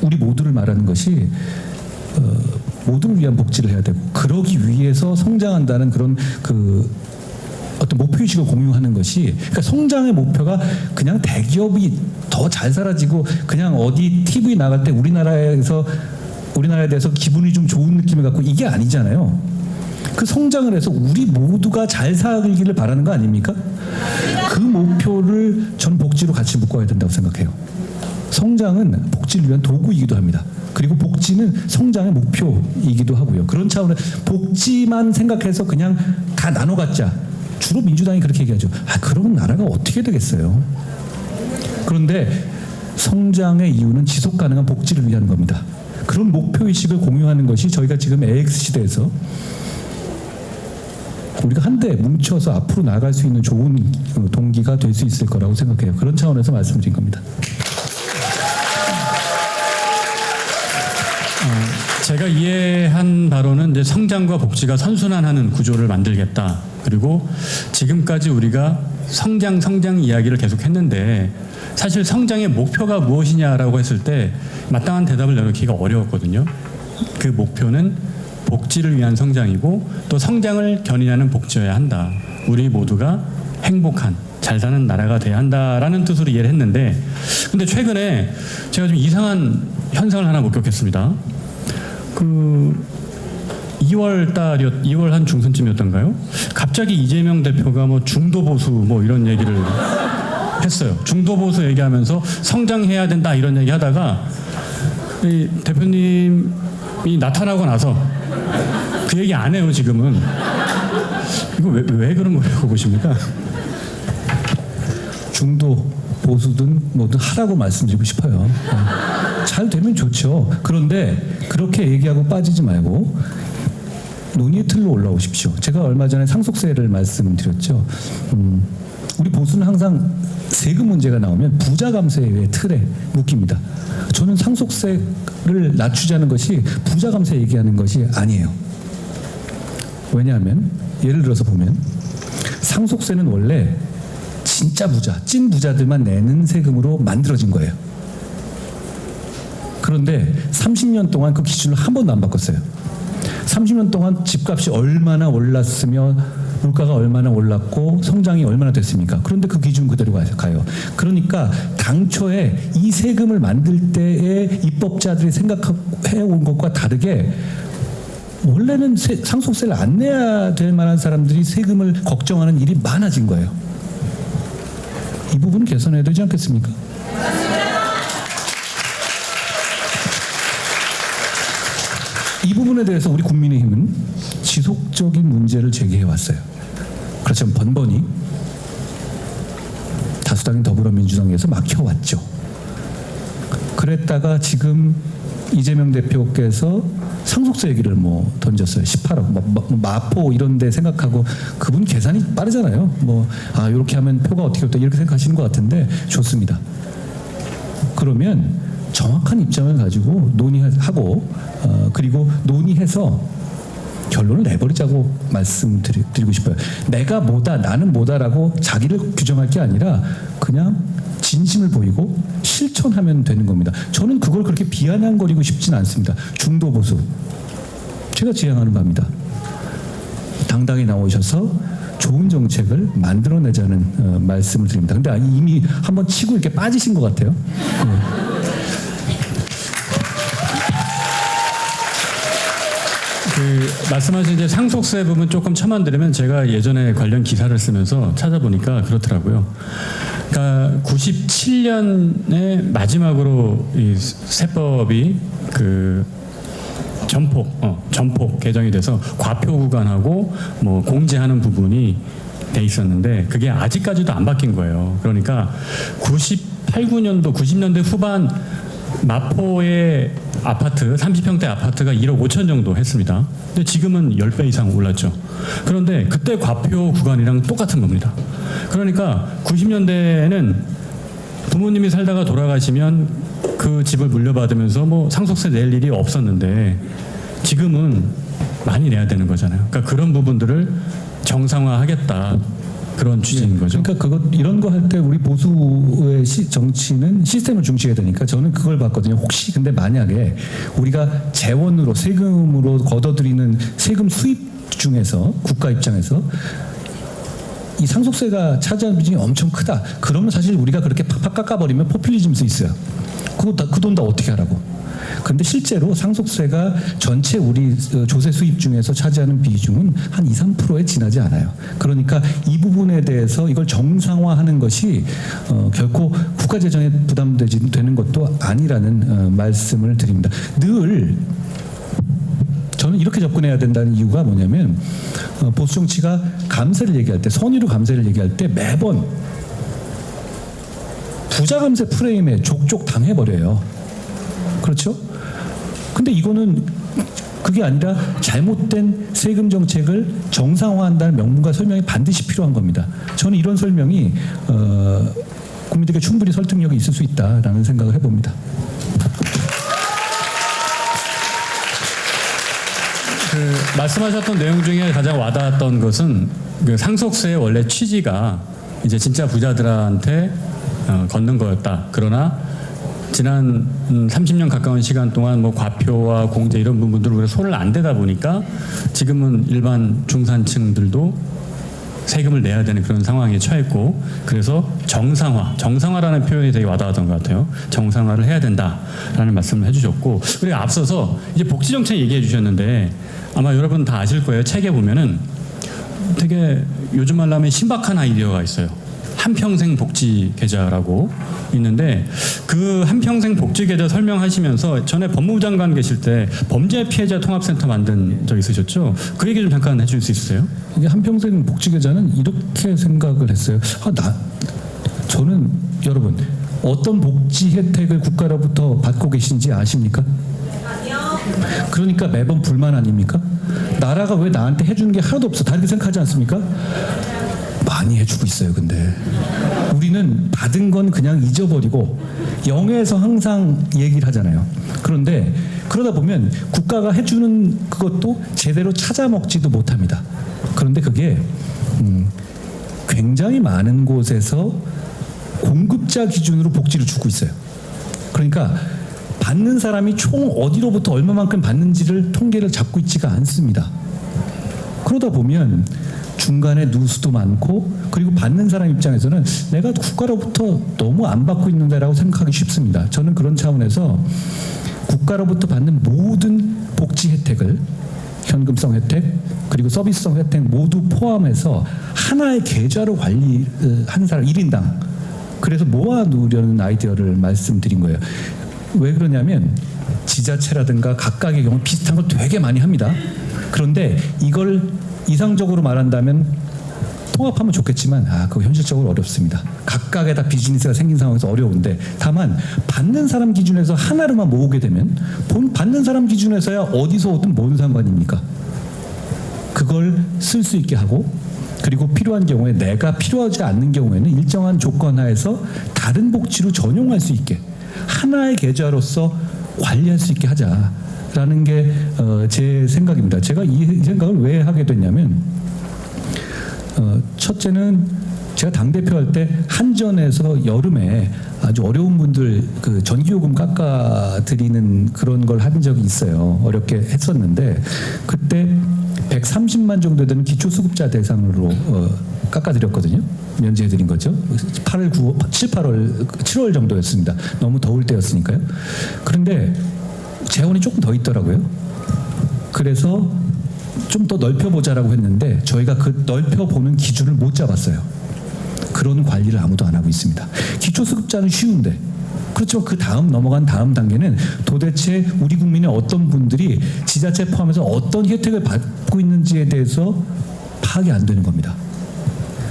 우리 모두를 말하는 것이 모두를 위한 복지를 해야 되고, 그러기 위해서 성장한다는 그런 어떤 목표의식을 공유하는 것이, 그러니까 성장의 목표가 그냥 대기업이 더 잘 살아지고 그냥 어디 TV 나갈 때 우리나라에 대해서 기분이 좀 좋은 느낌을 갖고, 이게 아니잖아요. 그 성장을 해서 우리 모두가 잘 살기를 바라는 거 아닙니까? 그 목표를 전 복지로 같이 묶어야 된다고 생각해요. 성장은 복지를 위한 도구이기도 합니다. 그리고 복지는 성장의 목표이기도 하고요. 그런 차원에서 복지만 생각해서 그냥 다 나눠 갖자. 주로 민주당이 그렇게 얘기하죠. 그러면 나라가 어떻게 되겠어요? 그런데 성장의 이유는 지속 가능한 복지를 위한 겁니다. 그런 목표의식을 공유하는 것이 저희가 지금 AX 시대에서 우리가 한데 뭉쳐서 앞으로 나아갈 수 있는 좋은 동기가 될 수 있을 거라고 생각해요. 그런 차원에서 말씀드린 겁니다. 제가 이해한 바로는 이제 성장과 복지가 선순환하는 구조를 만들겠다. 그리고 지금까지 우리가 성장 이야기를 계속 했는데 사실 성장의 목표가 무엇이냐라고 했을 때 마땅한 대답을 내놓기가 어려웠거든요. 그 목표는 복지를 위한 성장이고 또 성장을 견인하는 복지여야 한다. 우리 모두가 행복한 잘 사는 나라가 돼야 한다라는 뜻으로 이해를 했는데 근데 최근에 제가 좀 이상한 현상을 하나 목격했습니다. 2월 한 중순쯤이었던가요? 갑자기 이재명 대표가 뭐 중도 보수 뭐 이런 얘기를 했어요. 중도 보수 얘기하면서 성장해야 된다 이런 얘기 하다가 이 대표님이 나타나고 나서 그 얘기 안 해요 지금은. 이거 왜 그런 거라고 보십니까? 중도 보수든 뭐든 하라고 말씀드리고 싶어요. 잘 되면 좋죠. 그런데 그렇게 얘기하고 빠지지 말고 논의의 틀로 올라오십시오. 제가 얼마 전에 상속세를 말씀드렸죠. 우리 보수는 항상 세금 문제가 나오면 부자 감세의 틀에 묶입니다. 저는 상속세를 낮추자는 것이 부자 감세 얘기하는 것이 아니에요. 왜냐하면 예를 들어서 보면 상속세는 원래 진짜 부자, 찐 부자들만 내는 세금으로 만들어진 거예요. 그런데 30년 동안 그 기준을 한 번도 안 바꿨어요. 30년 동안 집값이 얼마나 올랐으며 물가가 얼마나 올랐고 성장이 얼마나 됐습니까? 그런데 그 기준 그대로 가요. 그러니까 당초에 이 세금을 만들 때의 입법자들이 생각해온 것과 다르게 원래는 상속세를 안 내야 될 만한 사람들이 세금을 걱정하는 일이 많아진 거예요. 이 부분은 개선해야 되지 않겠습니까? 이 부분에 대해서 우리 국민의힘은 지속적인 문제를 제기해왔어요. 그렇지만 번번이 다수당인 더불어민주당에서 막혀왔죠. 그랬다가 지금 이재명 대표께서 상속세 얘기를 뭐 던졌어요. 18억, 마포 이런 데 생각하고 그분 계산이 빠르잖아요. 이렇게 하면 표가 어떻게 없다 이렇게 생각하시는 것 같은데 좋습니다. 그러면 정확한 입장을 가지고 논의하고 그리고 논의해서 결론을 내버리자고 말씀드리고 싶어요. 내가 뭐다 나는 뭐다라고 자기를 규정할 게 아니라 그냥 진심을 보이고 실천하면 되는 겁니다. 저는 그걸 그렇게 비아냥거리고 싶지는 않습니다. 중도 보수 제가 지향하는 바입니다. 당당히 나오셔서 좋은 정책을 만들어내자는 말씀을 드립니다. 근데 이미 한번 치고 이렇게 빠지신 것 같아요. 말씀하신 이제 상속세 부분 조금 첨언드리면 제가 예전에 관련 기사를 쓰면서 찾아보니까 그렇더라고요. 그러니까 97년에 마지막으로 이 세법이 전폭 개정이 돼서 과표 구간하고 뭐 공제하는 부분이 돼 있었는데 그게 아직까지도 안 바뀐 거예요. 그러니까 98~99년도 90년대 후반 마포의 아파트 30평대 아파트가 1억 5천 정도 했습니다. 근데 지금은 10배 이상 올랐죠. 그런데 그때 과표 구간이랑 똑같은 겁니다. 그러니까 90년대에는 부모님이 살다가 돌아가시면 그 집을 물려받으면서 뭐 상속세 낼 일이 없었는데 지금은 많이 내야 되는 거잖아요. 그러니까 그런 부분들을 정상화하겠다. 그런 취지인 거죠. 그러니까 이런 거 할 때 우리 보수의 정치는 시스템을 중시해야 되니까 저는 그걸 봤거든요. 혹시 근데 만약에 우리가 재원으로 세금으로 걷어들이는 세금 수입 중에서 국가 입장에서 이 상속세가 차지하는 비중이 엄청 크다. 그러면 사실 우리가 그렇게 팍팍 깎아버리면 포퓰리즘일 수 있어요. 그 돈 다 어떻게 하라고. 그런데 실제로 상속세가 전체 우리 조세 수입 중에서 차지하는 비중은 한 2~3%에 지나지 않아요. 그러니까 이 부분에 대해서 이걸 정상화하는 것이 결코 국가 재정에 부담되는 것도 아니라는 말씀을 드립니다. 늘 저는 이렇게 접근해야 된다는 이유가 뭐냐면 보수 정치가 감세를 얘기할 때 선의로 감세를 얘기할 때 매번 부자 감세 프레임에 족족 당해버려요. 그렇죠? 근데 이거는 그게 아니라 잘못된 세금 정책을 정상화한다는 명분과 설명이 반드시 필요한 겁니다. 저는 이런 설명이 국민들께 충분히 설득력이 있을 수 있다라는 생각을 해봅니다. 말씀하셨던 내용 중에 가장 와닿았던 것은 그 상속세의 원래 취지가 이제 진짜 부자들한테 걷는 거였다. 그러나 지난 30년 가까운 시간 동안 뭐 과표와 공제 이런 부분들을 우리가 손을 안 대다 보니까 지금은 일반 중산층들도 세금을 내야 되는 그런 상황에 처했고, 그래서 정상화라는 표현이 되게 와닿았던 것 같아요. 정상화를 해야 된다라는 말씀을 해주셨고, 그리고 앞서서 이제 복지정책 얘기해 주셨는데 아마 여러분 다 아실 거예요. 책에 보면은 되게 요즘 말로 하면 신박한 아이디어가 있어요. 한평생 복지 계좌라고 있는데, 그 한평생 복지 계좌 설명하시면서 전에 법무부 장관 계실 때 범죄 피해자 통합센터 만든 적 있으셨죠? 그 얘기 좀 잠깐 해줄 수 있으세요? 이게 한평생 복지 계좌는 이렇게 생각을 했어요. 저는 여러분 어떤 복지 혜택을 국가로부터 받고 계신지 아십니까? 그러니까 매번 불만 아닙니까? 나라가 왜 나한테 해주는 게 하나도 없어? 다 이렇게 생각하지 않습니까? 많이 해주고 있어요. 근데 우리는 받은 건 그냥 잊어버리고 0에서 항상 얘기를 하잖아요. 그런데 그러다 보면 국가가 해주는 그것도 제대로 찾아 먹지도 못합니다. 그런데 그게 굉장히 많은 곳에서 공급자 기준으로 복지를 주고 있어요. 그러니까 받는 사람이 총 어디로부터 얼마만큼 받는지를 통계를 잡고 있지가 않습니다. 그러다 보면 중간에 누수도 많고, 그리고 받는 사람 입장에서는 내가 국가로부터 너무 안 받고 있는데라고 생각하기 쉽습니다. 저는 그런 차원에서 국가로부터 받는 모든 복지 혜택을, 현금성 혜택 그리고 서비스성 혜택 모두 포함해서 하나의 계좌로 관리하는 사람 1인당, 그래서 모아두려는 아이디어를 말씀드린 거예요. 왜 그러냐면 지자체라든가 각각의 경우 비슷한 걸 되게 많이 합니다. 그런데 이걸 이상적으로 말한다면 통합하면 좋겠지만 그거 현실적으로 어렵습니다. 각각의 다 비즈니스가 생긴 상황에서 어려운데, 다만 받는 사람 기준에서 하나로만 모으게 되면 받는 사람 기준에서야 어디서 오든 뭔 상관입니까? 그걸 쓸 수 있게 하고, 그리고 필요한 경우에 내가 필요하지 않는 경우에는 일정한 조건 하에서 다른 복지로 전용할 수 있게 하나의 계좌로서 관리할 수 있게 하자라는 게 제 생각입니다. 제가 이 생각을 왜 하게 됐냐면, 첫째는 제가 당대표 할 때 한전에서 여름에 아주 어려운 분들 그 전기요금 깎아드리는 그런 걸 한 적이 있어요. 어렵게 했었는데 그때 130만 정도 되는 기초수급자 대상으로 깎아드렸거든요. 면제해드린 거죠. 8월, 9월, 7, 8월, 7월 정도였습니다. 너무 더울 때였으니까요. 그런데 재원이 조금 더 있더라고요. 그래서 좀 더 넓혀보자라고 했는데 저희가 그 넓혀보는 기준을 못 잡았어요. 그런 관리를 아무도 안 하고 있습니다. 기초수급자는 쉬운데, 그렇지만 그 다음 넘어간 다음 단계는 도대체 우리 국민의 어떤 분들이 지자체 포함해서 어떤 혜택을 받고 있는지에 대해서 파악이 안 되는 겁니다.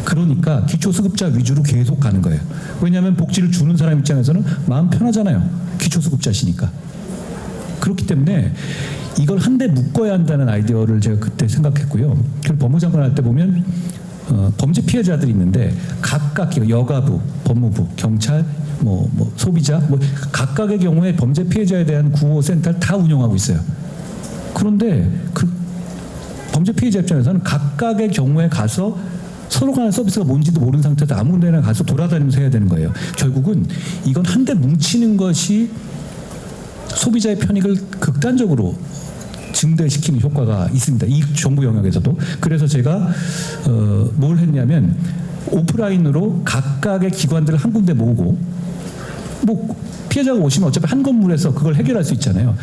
그러니까 기초수급자 위주로 계속 가는 거예요. 왜냐하면 복지를 주는 사람 입장에서는 마음 편하잖아요. 기초수급자시니까. 그렇기 때문에 이걸 한데 묶어야 한다는 아이디어를 제가 그때 생각했고요. 그리고 법무장관 할 때 보면 범죄 피해자들이 있는데 각각 여가부, 법무부, 경찰, 소비자 각각의 경우에 범죄 피해자에 대한 구호센터를 다 운영하고 있어요. 그런데 그 범죄 피해자 입장에서는 각각의 경우에 가서 서로 간의 서비스가 뭔지도 모르는 상태에서 아무 데나 가서 돌아다니면서 해야 되는 거예요. 결국은 이건 한데 뭉치는 것이 소비자의 편익을 극단적으로 증대시키는 효과가 있습니다. 이 정부 영역에서도. 그래서 제가 뭘 했냐면 오프라인으로 각각의 기관들을 한 군데 모으고, 피해자가 오시면 어차피 한 건물에서 그걸 해결할 수 있잖아요.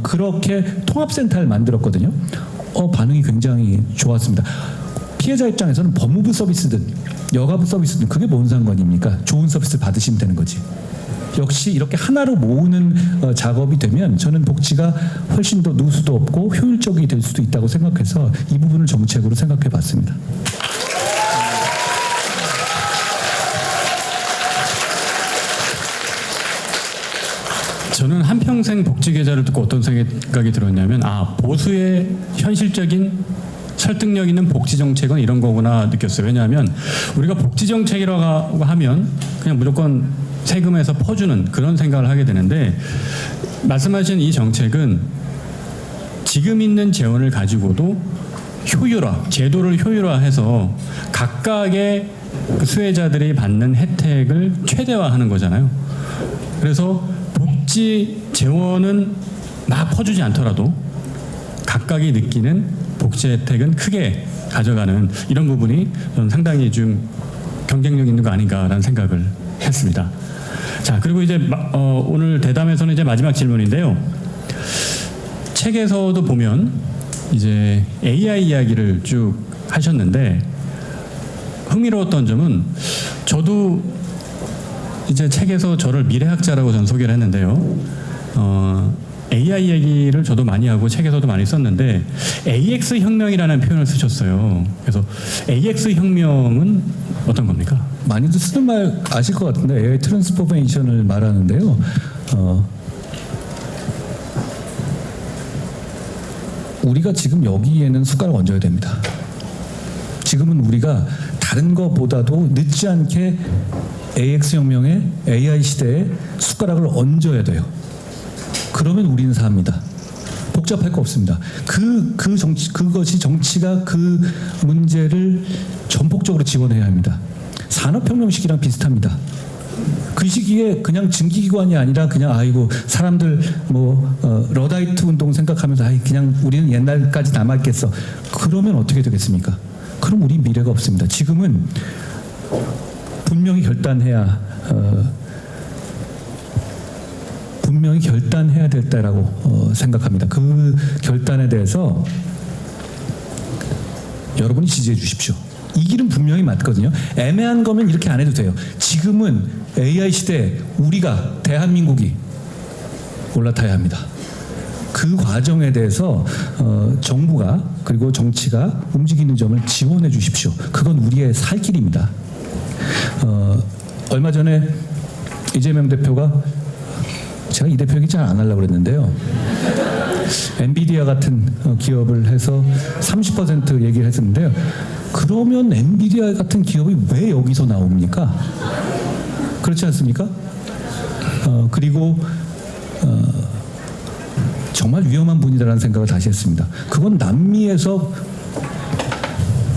그렇게 통합센터를 만들었거든요. 반응이 굉장히 좋았습니다. 피해자 입장에서는 법무부 서비스든 여가부 서비스든 그게 뭔 상관입니까? 좋은 서비스를 받으시면 되는 거지. 역시 이렇게 하나로 모으는 작업이 되면 저는 복지가 훨씬 더 누수도 없고 효율적이 될 수도 있다고 생각해서 이 부분을 정책으로 생각해 봤습니다. 저는 한평생 복지 계좌를 듣고 어떤 생각이 들었냐면 보수의 현실적인 설득력 있는 복지 정책은 이런 거구나 느꼈어요. 왜냐하면 우리가 복지 정책이라고 하면 그냥 무조건 세금에서 퍼주는 그런 생각을 하게 되는데 말씀하신 이 정책은 지금 있는 재원을 가지고도 제도를 효율화해서 각각의 그 수혜자들이 받는 혜택을 최대화하는 거잖아요. 그래서 복지 재원은 막 퍼주지 않더라도 각각이 느끼는 복지 혜택은 크게 가져가는 이런 부분이 저는 상당히 좀 경쟁력 있는 거 아닌가라는 생각을 했습니다. 자, 그리고 이제 오늘 대담에서는 이제 마지막 질문인데요. 책에서도 보면 이제 AI 이야기를 쭉 하셨는데 흥미로웠던 점은 저도 이제 책에서 저를 미래학자라고 전 소개를 했는데요. AI 얘기를 저도 많이 하고 책에서도 많이 썼는데 AX 혁명이라는 표현을 쓰셨어요. 그래서 AX 혁명은 어떤 겁니까? 많이들 쓰는 말 아실 것 같은데 AI 트랜스포메이션을 말하는데요. 우리가 지금 여기에는 숟가락 얹어야 됩니다. 지금은 우리가 다른 것보다도 늦지 않게 AX 혁명에 AI 시대에 숟가락을 얹어야 돼요. 그러면 우리는 삽니다. 복잡할 거 없습니다. 그것이 정치가 그 문제를 전폭적으로 지원해야 합니다. 산업혁명 시기랑 비슷합니다. 그 시기에 그냥 증기기관이 아니라 그냥 사람들 러다이트 운동 생각하면서 그냥 우리는 옛날까지 남았겠어. 그러면 어떻게 되겠습니까? 그럼 우리 미래가 없습니다. 지금은 분명히 결단해야 될 때라고 생각합니다. 그 결단에 대해서 여러분이 지지해 주십시오. 이 길은 분명히 맞거든요. 애매한 거면 이렇게 안 해도 돼요. 지금은 AI 시대에 우리가 대한민국이 올라타야 합니다. 그 과정에 대해서 정부가 그리고 정치가 움직이는 점을 지원해 주십시오. 그건 우리의 살 길입니다. 얼마 전에 이재명 대표가 제가 이 대표 얘기 잘 안 하려고 그랬는데요. 엔비디아 같은 기업을 해서 30% 얘기를 했었는데요. 그러면 엔비디아 같은 기업이 왜 여기서 나옵니까? 그렇지 않습니까? 그리고 정말 위험한 분이다라는 생각을 다시 했습니다. 그건 남미에서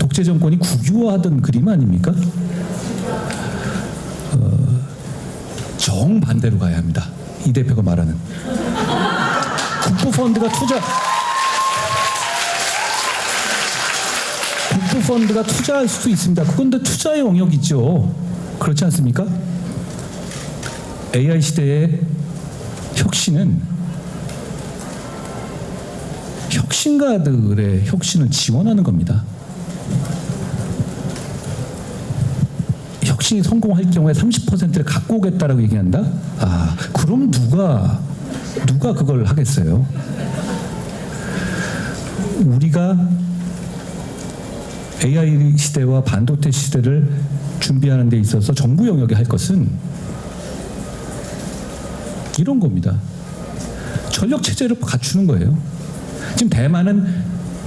독재 정권이 국유화하던 그림 아닙니까? 정반대로 가야 합니다. 이 대표가 말하는 국부펀드가 투자할 수도 있습니다. 그건 투자의 영역이죠. 그렇지 않습니까? AI 시대의 혁신은 혁신가들의 혁신을 지원하는 겁니다. 혁신이 성공할 경우에 30%를 갖고 오겠다라고 얘기한다? 그럼 누가 그걸 하겠어요? 우리가 AI 시대와 반도체 시대를 준비하는 데 있어서 정부 영역에 할 것은 이런 겁니다. 전력 체제를 갖추는 거예요. 지금 대만은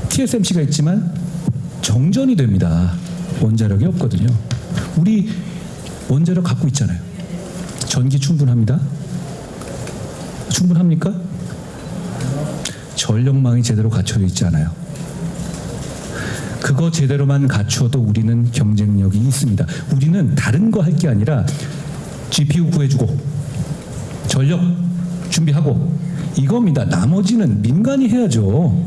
TSMC가 있지만 정전이 됩니다. 원자력이 없거든요. 우리 원자력 갖고 있잖아요. 전기 충분합니다. 충분합니까? 전력망이 제대로 갖춰져 있지 않아요. 그거 제대로만 갖춰도 우리는 경쟁력이 있습니다. 우리는 다른 거 할 게 아니라 GPU 구해주고 전력 준비하고 이겁니다. 나머지는 민간이 해야죠.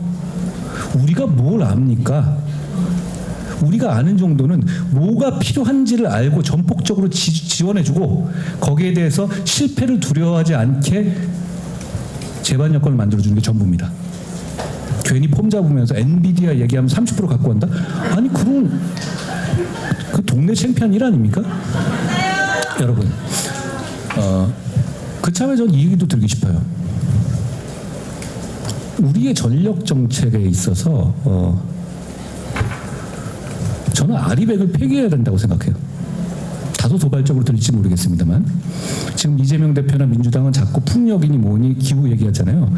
우리가 뭘 압니까? 우리가 아는 정도는 뭐가 필요한지를 알고 전폭적으로 지원해주고 거기에 대해서 실패를 두려워하지 않게 제반 여건을 만들어주는 게 전부입니다. 괜히 폼 잡으면서 엔비디아 얘기하면 30% 갖고 간다? 아니 그건 그 동네 창피한 일 아닙니까? 여러분 그참에 전 이 얘기도 드리고 싶어요. 우리의 전력 정책에 있어서 저는 아리백을 폐기해야 된다고 생각해요. 다소 도발적으로 들릴지 모르겠습니다만 지금 이재명 대표나 민주당은 자꾸 풍력이니 뭐니 기후 얘기하잖아요.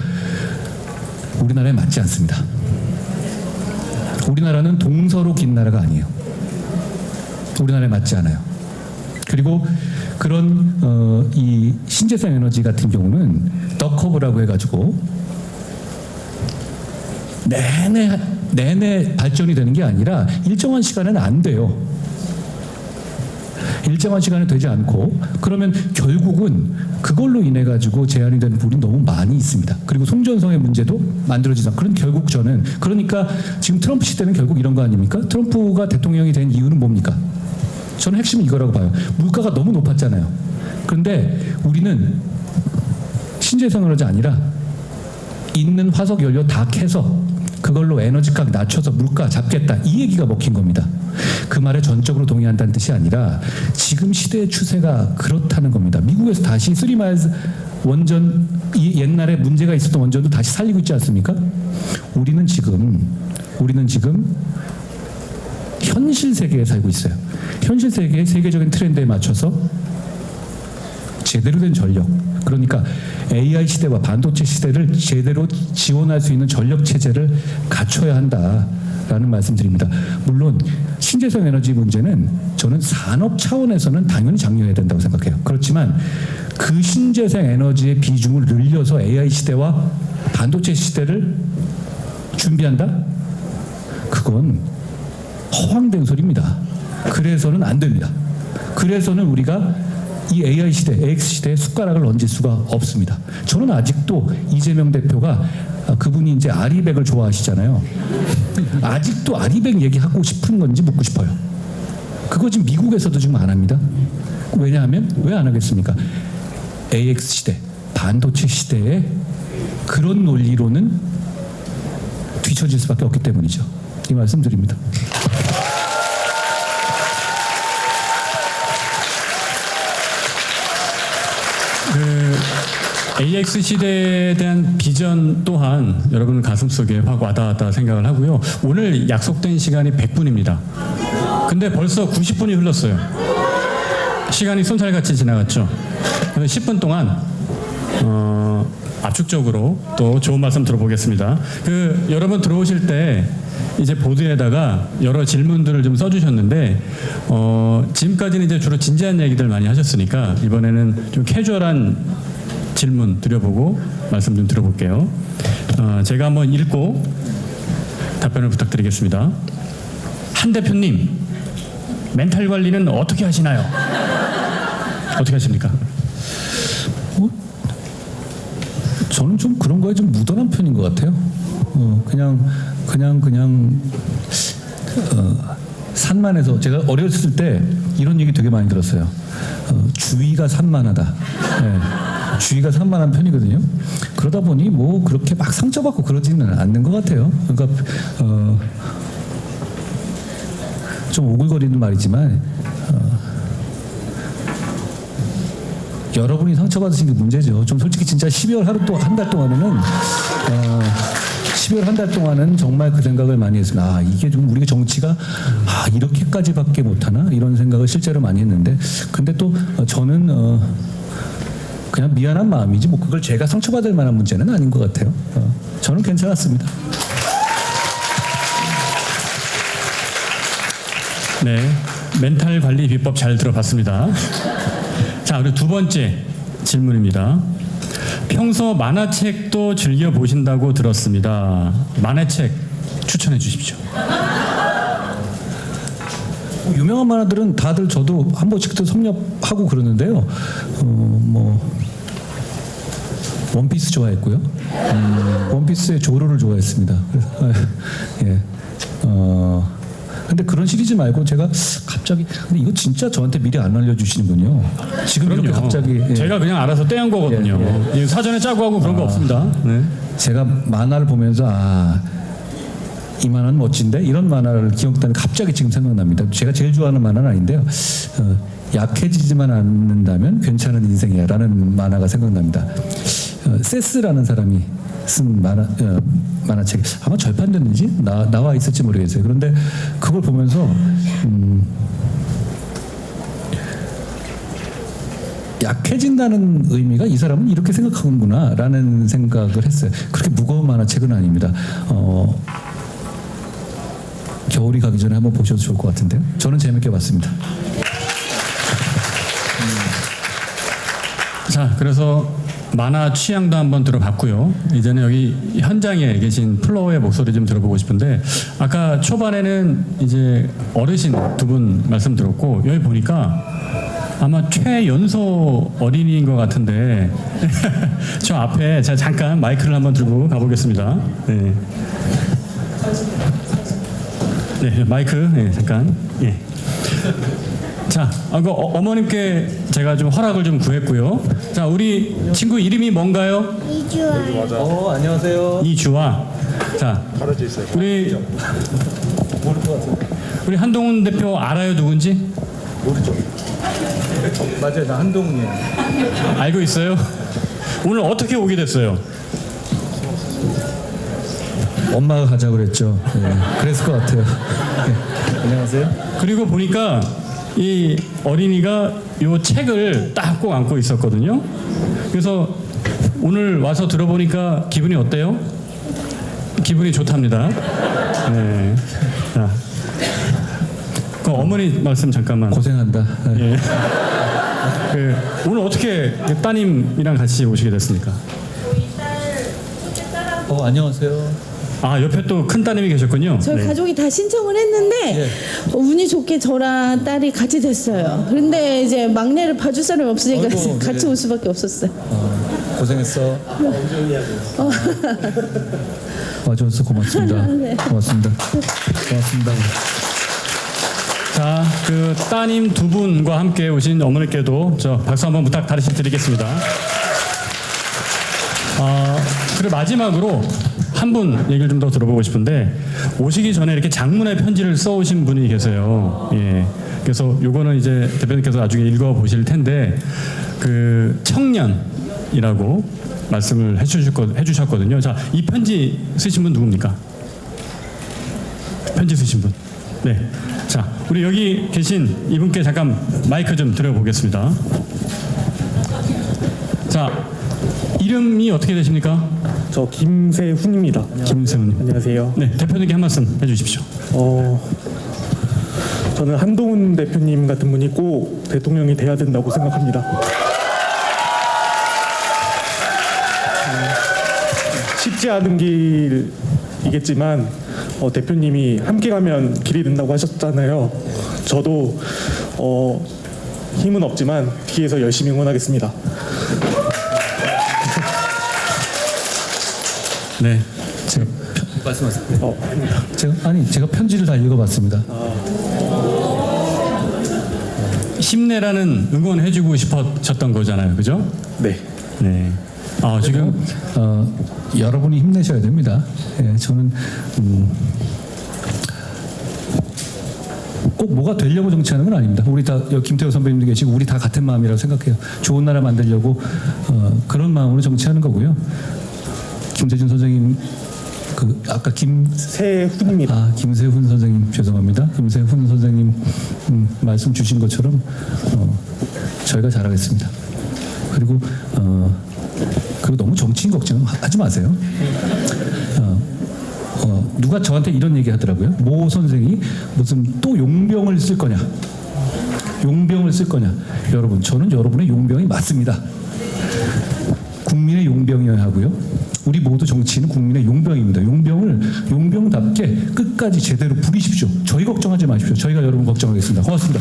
우리나라에 맞지 않습니다. 우리나라는 동서로 긴 나라가 아니에요. 우리나라에 맞지 않아요. 그리고 그런 이 신재생 에너지 같은 경우는 더커브라고 해가지고 내내 발전이 되는 게 아니라 일정한 시간에는 안 돼요. 일정한 시간에 되지 않고 그러면 결국은 그걸로 인해 가지고 제한이 되는 부분이 너무 많이 있습니다. 그리고 송전성의 문제도 만들어지지 않고 그런 결국 저는 그러니까 지금 트럼프 시대는 결국 이런 거 아닙니까? 트럼프가 대통령이 된 이유는 뭡니까? 저는 핵심은 이거라고 봐요. 물가가 너무 높았잖아요. 그런데 우리는 신재생 에너지 아니라 있는 화석 연료 다 캐서 그걸로 에너지값 낮춰서 물가 잡겠다 이 얘기가 먹힌 겁니다. 그 말에 전적으로 동의한다는 뜻이 아니라 지금 시대의 추세가 그렇다는 겁니다. 미국에서 다시 3마일스 원전 이 옛날에 문제가 있었던 원전도 다시 살리고 있지 않습니까? 우리는 지금 현실 세계에 살고 있어요. 현실 세계의 세계적인 트렌드에 맞춰서 제대로 된 전력, 그러니까 AI 시대와 반도체 시대를 제대로 지원할 수 있는 전력 체제를 갖춰야 한다라는 말씀드립니다. 물론 신재생 에너지 문제는 저는 산업 차원에서는 당연히 장려해야 된다고 생각해요. 그렇지만 그 신재생 에너지의 비중을 늘려서 AI 시대와 반도체 시대를 준비한다? 그건 허황된 소리입니다. 그래서는 안 됩니다. 그래서는 우리가 이 AI 시대, AX 시대에 숟가락을 얹을 수가 없습니다. 저는 아직도 이재명 대표가 그분이 이제 아리백을 좋아하시잖아요. 아직도 아리백 얘기하고 싶은 건지 묻고 싶어요. 그거 지금 미국에서도 지금 안 합니다. 왜냐하면 왜 안 하겠습니까? AX 시대, 반도체 시대에 그런 논리로는 뒤처질 수밖에 없기 때문이죠. 이 말씀 드립니다. AX 시대에 대한 비전 또한 여러분 가슴속에 확 와닿았다 생각을 하고요. 오늘 약속된 시간이 100분입니다. 근데 벌써 90분이 흘렀어요. 시간이 쏜살같이 지나갔죠. 그래서 10분 동안 압축적으로 또 좋은 말씀 들어보겠습니다. 여러분 들어오실 때 이제 보드에다가 여러 질문들을 좀 써주셨는데 지금까지는 이제 주로 진지한 얘기들 많이 하셨으니까 이번에는 좀 캐주얼한 질문 드려보고 말씀 좀 들어볼게요. 제가 한번 읽고 답변을 부탁드리겠습니다. 한 대표님, 멘탈 관리는 어떻게 하시나요? 어떻게 하십니까? 저는 좀 그런 거에 좀 무던한 편인 것 같아요. 그냥 산만해서 제가 어렸을 때 이런 얘기 되게 많이 들었어요. 주위가 산만하다. 네. 주위가 산만한 편이거든요. 그러다 보니 뭐 그렇게 막 상처받고 그러지는 않는 것 같아요. 그러니까 좀 오글거리는 말이지만 여러분이 상처받으신 게 문제죠. 좀 솔직히 진짜 12월 한 달 동안에는 12월 한 달 동안은 정말 그 생각을 많이 했습니다. 이게 좀 우리가 정치가 이렇게까지밖에 못하나 이런 생각을 실제로 많이 했는데 근데 또 저는 그냥 미안한 마음이지 뭐 그걸 제가 상처받을 만한 문제는 아닌 것 같아요. 저는 괜찮았습니다. 네, 멘탈 관리 비법 잘 들어봤습니다. 자, 그리고 두 번째 질문입니다. 평소 만화책도 즐겨 보신다고 들었습니다. 만화책 추천해 주십시오. 유명한 만화들은 다들 저도 한 번씩도 섭렵하고 그러는데요. 원피스 좋아했고요. 원피스의 조로를 좋아했습니다. 예. 근데 그런 시리즈 말고 제가 갑자기 근데 이거 진짜 저한테 미리 안 알려주시는군요. 지금 그럼요. 이렇게 갑자기 제가 그냥 알아서 떼한 거거든요. 이거 사전에 짜고 하고 그런 거 없습니다. 네. 제가 만화를 보면서 이 만화는 멋진데 이런 만화를 기억나는 갑자기 지금 생각납니다. 제가 제일 좋아하는 만화는 아닌데요. 약해지지만 않는다면 괜찮은 인생이야라는 만화가 생각납니다. 세스라는 사람이 쓴 만화책 아마 절판됐는지 나와 있을지 모르겠어요. 그런데 그걸 보면서 약해진다는 의미가 이 사람은 이렇게 생각하는구나라는 생각을 했어요. 그렇게 무거운 만화책은 아닙니다. 겨울이 가기 전에 한번 보셔도 좋을 것 같은데요. 저는 재밌게 봤습니다. 자, 그래서 만화 취향도 한번 들어봤고요. 이제는 여기 현장에 계신 플로어의 목소리 좀 들어보고 싶은데, 아까 초반에는 이제 어르신 두 분 말씀 들었고, 여기 보니까 아마 최연소 어린이인 것 같은데 저 앞에 제가 잠깐 마이크를 한번 들고 가보겠습니다. 네, 네 마이크 잠깐. 예. 자, 그 어머님께 제가 좀 허락을 좀 구했고요. 자, 우리 친구 이름이 뭔가요? 안녕하세요. 이주아. 자, 우리 한동훈 대표 알아요, 누군지? 모르죠. 맞아요, 나 한동훈이에요. 알고 있어요? 오늘 어떻게 오게 됐어요? 엄마가 가자고 그랬죠. 네, 그랬을 것 같아요. 네, 안녕하세요. 그리고 보니까 이 어린이가 요 책을 딱 꼭 안고 있었거든요. 그래서 오늘 와서 들어보니까 기분이 어때요? 기분이 좋답니다. 네. 자, 그 어머니 말씀 잠깐만. 고생한다. 네. 예. 오늘 어떻게 따님이랑 같이 오시게 됐습니까? 안녕하세요. 아, 옆에 또 큰 따님이 계셨군요. 저희 네. 가족이 다 신청을 했는데 운이 좋게 저랑 딸이 같이 됐어요. 그런데 이제 막내를 봐줄 사람이 없으니까 아이고, 같이 네. 올 수밖에 없었어요. 고생했어. 와줘서 고맙습니다. 고맙습니다. 고맙습니다. 자, 그 따님 두 분과 함께 오신 어머니께도 저 박수 한번 부탁 다시 드리겠습니다. 그리고 마지막으로 한 분 얘기를 좀 더 들어보고 싶은데, 오시기 전에 이렇게 장문의 편지를 써오신 분이 계세요. 예. 그래서 요거는 이제 대표님께서 나중에 읽어 보실 텐데, 그 청년이라고 말씀을 해주셨거든요. 자, 이 편지 쓰신 분 누굽니까? 편지 쓰신 분. 네. 자, 우리 여기 계신 이분께 잠깐 마이크 좀 드려보겠습니다. 자, 이름이 어떻게 되십니까? 저 김세훈입니다. 김세훈님. 안녕하세요. 네, 대표님께 한 말씀 해주십시오. 저는 한동훈 대표님 같은 분이 꼭 대통령이 돼야 된다고 생각합니다. 쉽지 않은 길이겠지만 대표님이 함께 가면 길이 된다고 하셨잖아요. 저도 힘은 없지만 뒤에서 열심히 응원하겠습니다. 네. 제가 말씀하세요. 아닙니다. 제가 편지를 다 읽어봤습니다. 힘내라는 응원해주고 싶으셨던 거잖아요, 그죠? 네. 네. 지금 여러분이 힘내셔야 됩니다. 예, 저는 꼭 뭐가 되려고 정치하는 건 아닙니다. 우리 다 여기 김태호 선배님도 계시고 우리 다 같은 마음이라고 생각해요. 좋은 나라 만들려고 그런 마음으로 정치하는 거고요. 김세준 선생님 아까 세훈입니다. 김세훈 선생님 죄송합니다. 김세훈 선생님 말씀 주신 것처럼 저희가 잘하겠습니다. 그리고 너무 정치인 걱정하지 마세요. 누가 저한테 이런 얘기 하더라고요. 모 선생이 무슨 또 용병을 쓸 거냐. 용병을 쓸 거냐. 여러분, 저는 여러분의 용병이 맞습니다. 국민의 용병이어야 하고요. 우리 모두 정치인은 국민의 용병입니다. 용병을 용병답게 끝까지 제대로 부리십시오. 저희 걱정하지 마십시오. 저희가 여러분 걱정하겠습니다. 고맙습니다.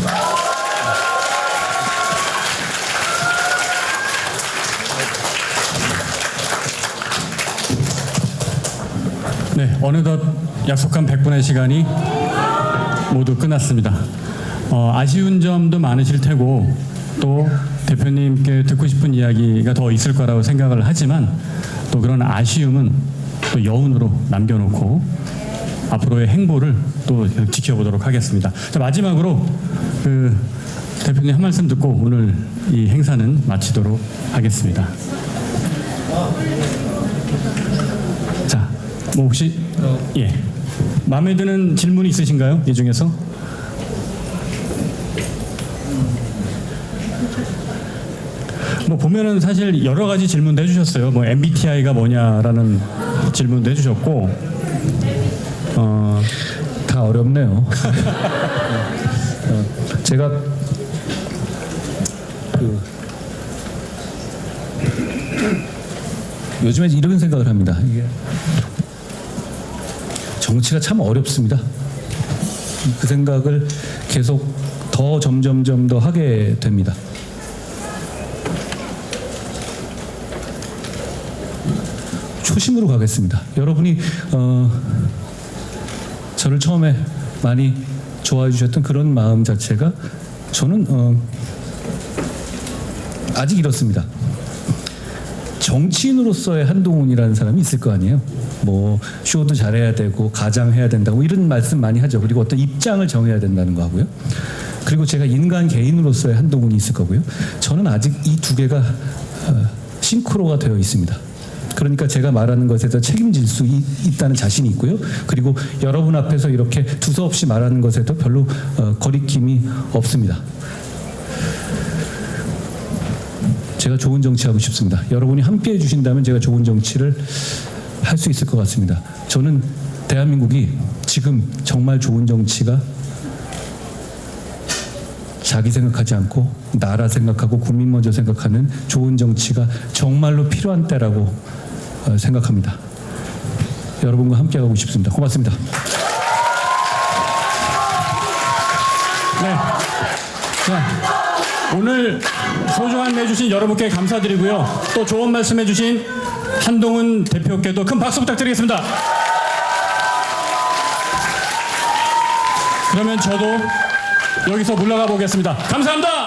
네, 어느덧 약속한 100분의 시간이 모두 끝났습니다. 아쉬운 점도 많으실 테고 또 대표님께 듣고 싶은 이야기가 더 있을 거라고 생각을 하지만 또 그런 아쉬움은 또 여운으로 남겨놓고 앞으로의 행보를 또 지켜보도록 하겠습니다. 자, 마지막으로 그 대표님 한 말씀 듣고 오늘 이 행사는 마치도록 하겠습니다. 자, 뭐 혹시 마음에 드는 질문이 있으신가요? 이 중에서? 뭐 보면은 사실 여러 가지 질문도 해주셨어요. 뭐 MBTI가 뭐냐라는 질문도 해주셨고, 다 어렵네요. 제가 요즘에 이런 생각을 합니다. 이게 정치가 참 어렵습니다. 그 생각을 계속 더 점점 더 하게 됩니다. 초심으로 가겠습니다. 여러분이 저를 처음에 많이 좋아해 주셨던 그런 마음 자체가 저는 아직 이렇습니다. 정치인으로서의 한동훈이라는 사람이 있을 거 아니에요. 뭐 쇼도 잘해야 되고 가장해야 된다고 이런 말씀 많이 하죠. 그리고 어떤 입장을 정해야 된다는 거 하고요. 그리고 제가 인간 개인으로서의 한동훈이 있을 거고요. 저는 아직 이 두 개가 싱크로가 되어 있습니다. 그러니까 제가 말하는 것에 더 책임질 수 있다는 자신이 있고요. 그리고 여러분 앞에서 이렇게 두서없이 말하는 것에도 별로 거리낌이 없습니다. 제가 좋은 정치하고 싶습니다. 여러분이 함께해 주신다면 제가 좋은 정치를 할 수 있을 것 같습니다. 저는 대한민국이 지금 정말 좋은 정치가 자기 생각하지 않고 나라 생각하고 국민 먼저 생각하는 좋은 정치가 정말로 필요한 때라고 생각합니다. 여러분과 함께하고 싶습니다. 고맙습니다. 네. 자, 오늘 소중한 내주신 여러분께 감사드리고요. 또 좋은 말씀해주신 한동훈 대표께도 큰 박수 부탁드리겠습니다. 그러면 저도 여기서 물러가 보겠습니다. 감사합니다.